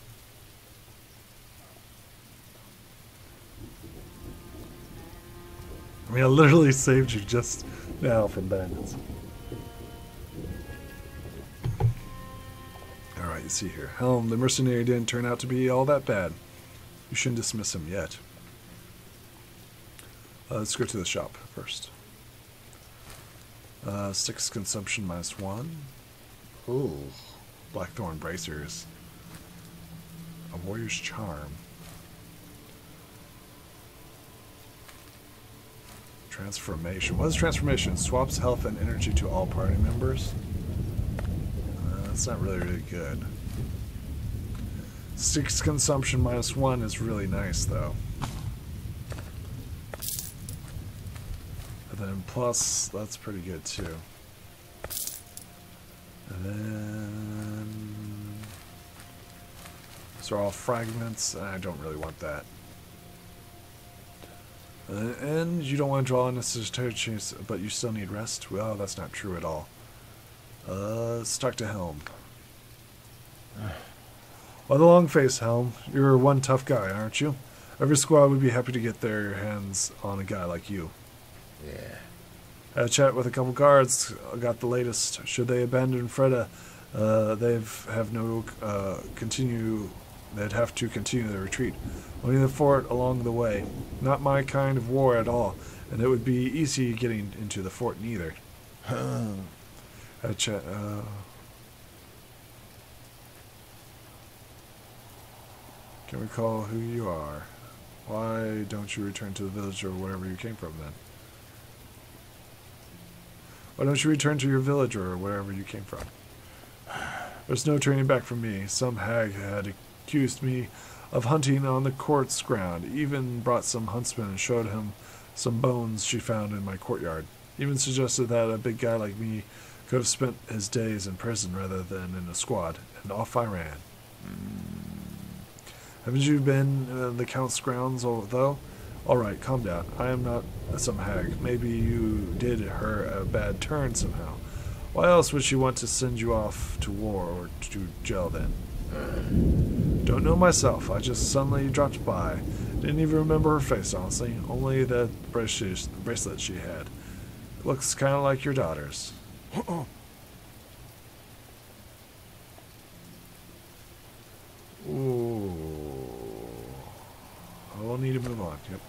I mean, I literally saved you just now from bandits. Alright, you see here. Helm, the mercenary didn't turn out to be all that bad. You shouldn't dismiss him yet. Let's go to the shop first. 6 consumption -1. Ooh. Blackthorn bracers. A warrior's charm. Transformation. What is transformation? Swaps health and energy to all party members. That's not really good. 6 consumption -1 is really nice though. And then plus, that's pretty good too. And then these are all fragments. I don't really want that. And you don't want to draw unnecessary chance, but you still need rest? Well, that's not true at all. Let's talk to Helm. Well, the long face, Helm. You're one tough guy, aren't you? Every squad would be happy to get their hands on a guy like you. Yeah. Had a chat with a couple guards, got the latest. Should they abandon Freda, they'd have to continue their retreat. Winning the fort along the way. Not my kind of war at all, and it would be easy getting into the fort neither. Had a chat, Can't recall who you are. Why don't you return to the village or wherever you came from then? Why don't you return to your village or wherever you came from? There's no turning back from me. Some hag had accused me of hunting on the court's ground, even brought some huntsmen and showed him some bones she found in my courtyard. Even suggested that a big guy like me could have spent his days in prison rather than in a squad, and off I ran. Haven't you been in the Count's grounds, though? Alright, calm down. I am not some hag. Maybe you did her a bad turn somehow. Why else would she want to send you off to war or to jail then? Don't know myself. I just suddenly dropped by. Didn't even remember her face, honestly. Only the bracelet she had. Looks kind of like your daughter's. Ooh. I'll need to move on. Yep.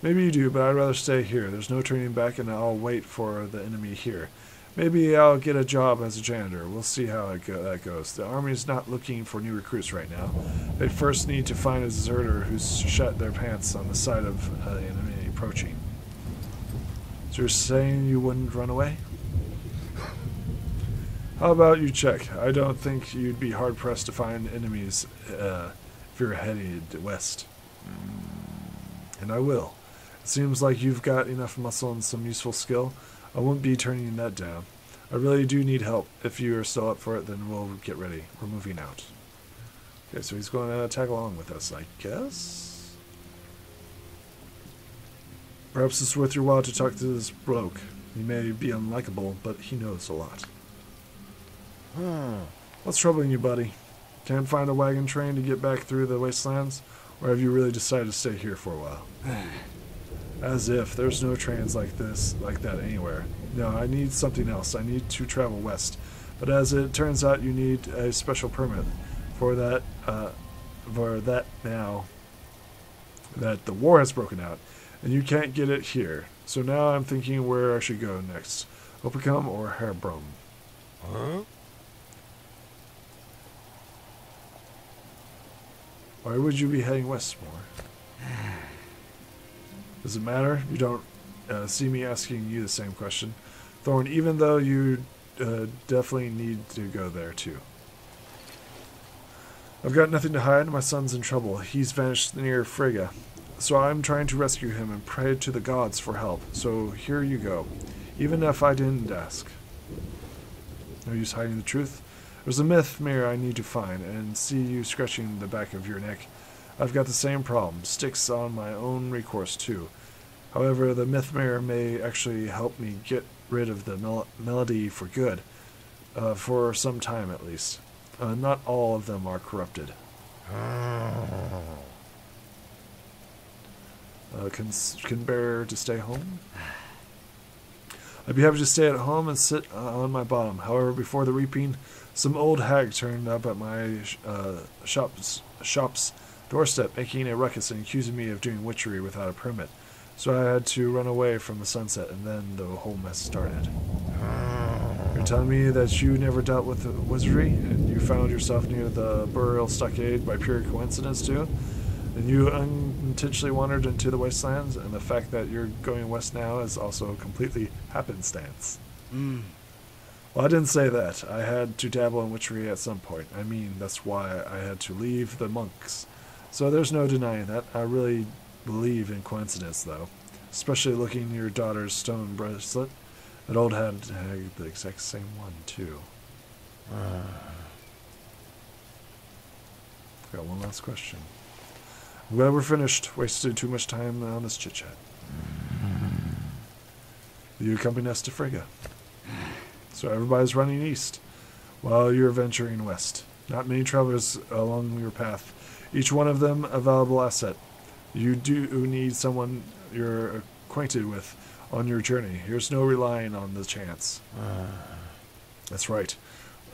Maybe you do, but I'd rather stay here. There's no turning back, and I'll wait for the enemy here. Maybe I'll get a job as a janitor. We'll see how that goes. The army's not looking for new recruits right now. They first need to find a deserter who's shut their pants on the side of the enemy approaching. So you're saying you wouldn't run away? How about you check? I don't think you'd be hard-pressed to find enemies if you're headed west. And I will. It seems like you've got enough muscle and some useful skill. I won't be turning that down. I really do need help. If you are still up for it, then we'll get ready. We're moving out. Okay, so he's going to tag along with us, I guess. Perhaps it's worth your while to talk to this bloke. He may be unlikable, but he knows a lot. What's troubling you, buddy? Can't find a wagon train to get back through the wastelands? Or have you really decided to stay here for a while? As if. There's no trains like that anywhere. No, I need something else. I need to travel west. But as it turns out, you need a special permit for that now that the war has broken out. And you can't get it here. So now I'm thinking where I should go next. Opicum or Herbrum? Huh? Why would you be heading west more? Does it matter? You don't see me asking you the same question. Thorn, even though you definitely need to go there too. I've got nothing to hide. My son's in trouble. He's vanished near Frigga. So I'm trying to rescue him and pray to the gods for help. So here you go. Even if I didn't ask. No use hiding the truth. There's a myth mirror I need to find, and see you scratching the back of your neck. I've got the same problem. Sticks on my own recourse, too. However, the Mythmare may actually help me get rid of the melody for good, for some time at least. Not all of them are corrupted. Can bear to stay home? I'd be happy to stay at home and sit on my bottom. However, before the reaping, some old hag turned up at my shop's doorstep, making a ruckus and accusing me of doing witchery without a permit. So I had to run away from the sunset, and then the whole mess started. You're telling me that you never dealt with wizardry, and you found yourself near the burial stockade by pure coincidence, too? And you unintentionally wandered into the wastelands, and the fact that you're going west now is also completely happenstance. Well, I didn't say that. I had to dabble in witchery at some point. I mean, that's why I had to leave the monks. So there's no denying that. I really believe in coincidence, though. Especially looking at your daughter's stone bracelet. That old had the exact same one, too. Got one last question. I'm glad we're finished. Wasted too much time on this chit-chat. You accompany us to Frigga. So everybody's running east, while you're venturing west. Not many travelers along your path. Each one of them a valuable asset. You do need someone you're acquainted with on your journey. Here's no relying on the chance. That's right.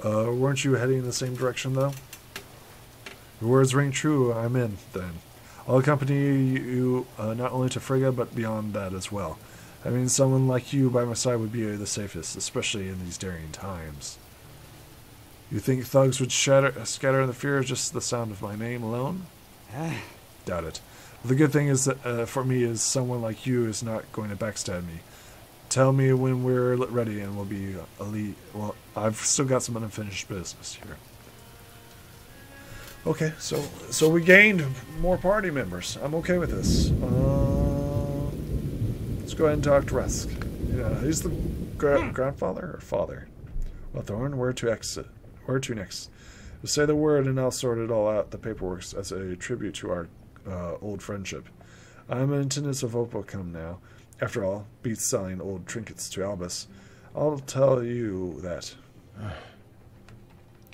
Weren't you heading in the same direction, though? Your words ring true. I'm in, then. I'll accompany you not only to Frigga, but beyond that as well. Having someone like you by my side would be the safest, especially in these daring times. You think thugs would scatter in the fear of just the sound of my name alone? Doubt it. The good thing is that for me is someone like you is not going to backstab me. Tell me when we're ready and we'll be elite. Well, I've still got some unfinished business here. Okay, so we gained more party members. I'm okay with this. Let's go ahead and talk to Resk. Yeah, he's the grandfather or father. Well, Thorn, where to exit? Where to next? Just say the word and I'll sort it all out. The paperwork as a tribute to our old friendship. I'm in attendance of Opocum now. After all, beats selling old trinkets to Albus. I'll tell you that.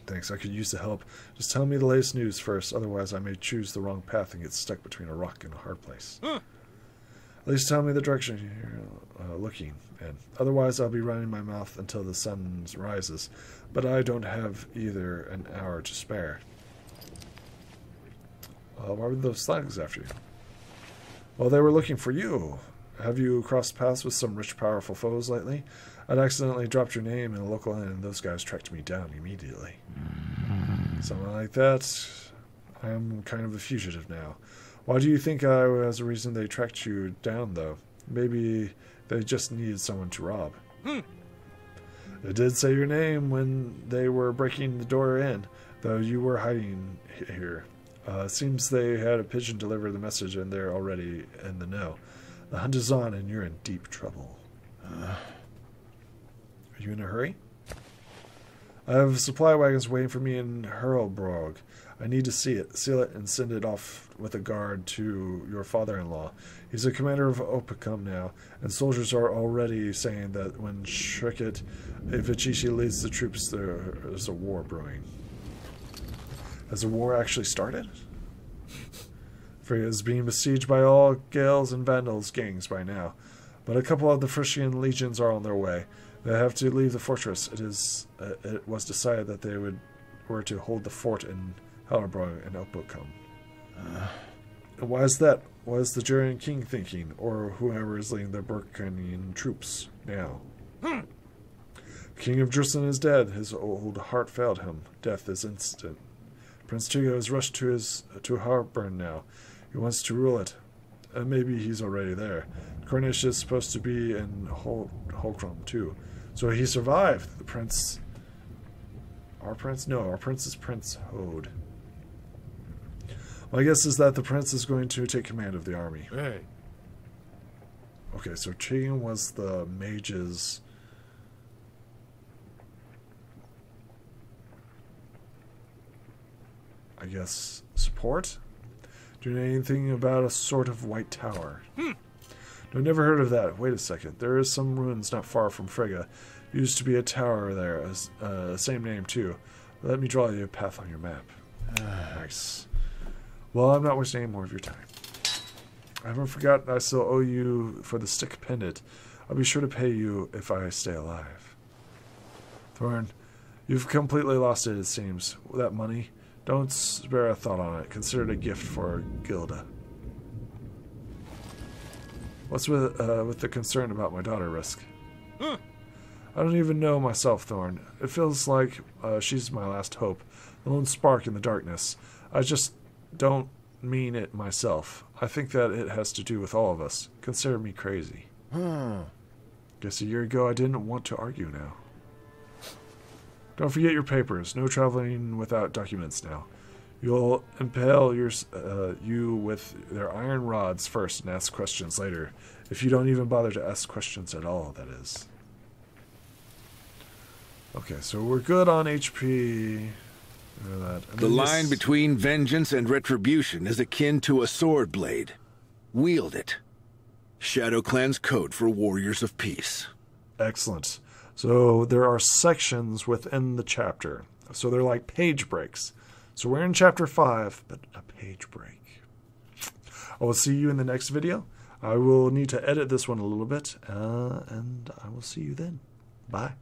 Thanks, I could use the help. Just tell me the latest news first, otherwise I may choose the wrong path and get stuck between a rock and a hard place. At least tell me the direction you're looking in. Otherwise I'll be running my mouth until the sun rises. But I don't have either an hour to spare. Why were those slugs after you? Well, they were looking for you. Have you crossed paths with some rich, powerful foes lately? I'd accidentally dropped your name in a local inn, and those guys tracked me down immediately. Something like that. I am kind of a fugitive now. Why do you think I was the reason they tracked you down, though? Maybe they just needed someone to rob. They did say your name when they were breaking the door in, though you were hiding here. Seems they had a pigeon deliver the message, and they're already in the know. The hunt is on, and you're in deep trouble. Are you in a hurry? I have supply wagons waiting for me in Hurlbrog. I need to see it, seal it, and send it off with a guard to your father-in-law. He's a commander of Opocum now, and soldiers are already saying that when Shreket Vichichi leads the troops, there's a war brewing. Has the war actually started? Frigga is being besieged by all Gales and Vandals gangs by now, but a couple of the Frisian legions are on their way. They have to leave the fortress. It was decided that they were to hold the fort in Hurlbrog and Opocum. And why is that? What is the Jurian king thinking, or whoever is leading the Burkanian troops now? King of Jerusalem is dead. His old heart failed him. Death is instant. Prince Tigo has rushed to Heartburn now. He wants to rule it. And maybe he's already there. Cornish is supposed to be in Holcrum too. So he survived. The prince... Our prince? No, our prince is Prince Hode. My guess is that the prince is going to take command of the army. Hey. Okay, so Tegan was the mage's... I guess, support? Do you know anything about a sort of white tower? No, never heard of that. Wait a second. There is some ruins not far from Frigga. Used to be a tower there, same name too. Let me draw you a path on your map. Nice. Well, I'm not wasting any more of your time. I haven't forgotten I still owe you for the stick pendant. I'll be sure to pay you if I stay alive. Thorn, you've completely lost it seems. That money, don't spare a thought on it. Consider it a gift for Gilda. What's with the concern about my daughter, Risk? I don't even know myself, Thorn. It feels like she's my last hope, the lone spark in the darkness. I just don't mean it myself. I think that it has to do with all of us. Consider me crazy. Guess a year ago I didn't want to argue now. Don't forget your papers. No traveling without documents now. You'll impale you with their iron rods first and ask questions later. If you don't even bother to ask questions at all, that is. Okay, so we're good on HP. The line between vengeance and retribution is akin to a sword blade. Wield it. ShadowClan's code for warriors of peace. Excellent. So there are sections within the chapter. So they're like page breaks. So we're in chapter 5, but a page break. I will see you in the next video. I will need to edit this one a little bit, and I will see you then. Bye.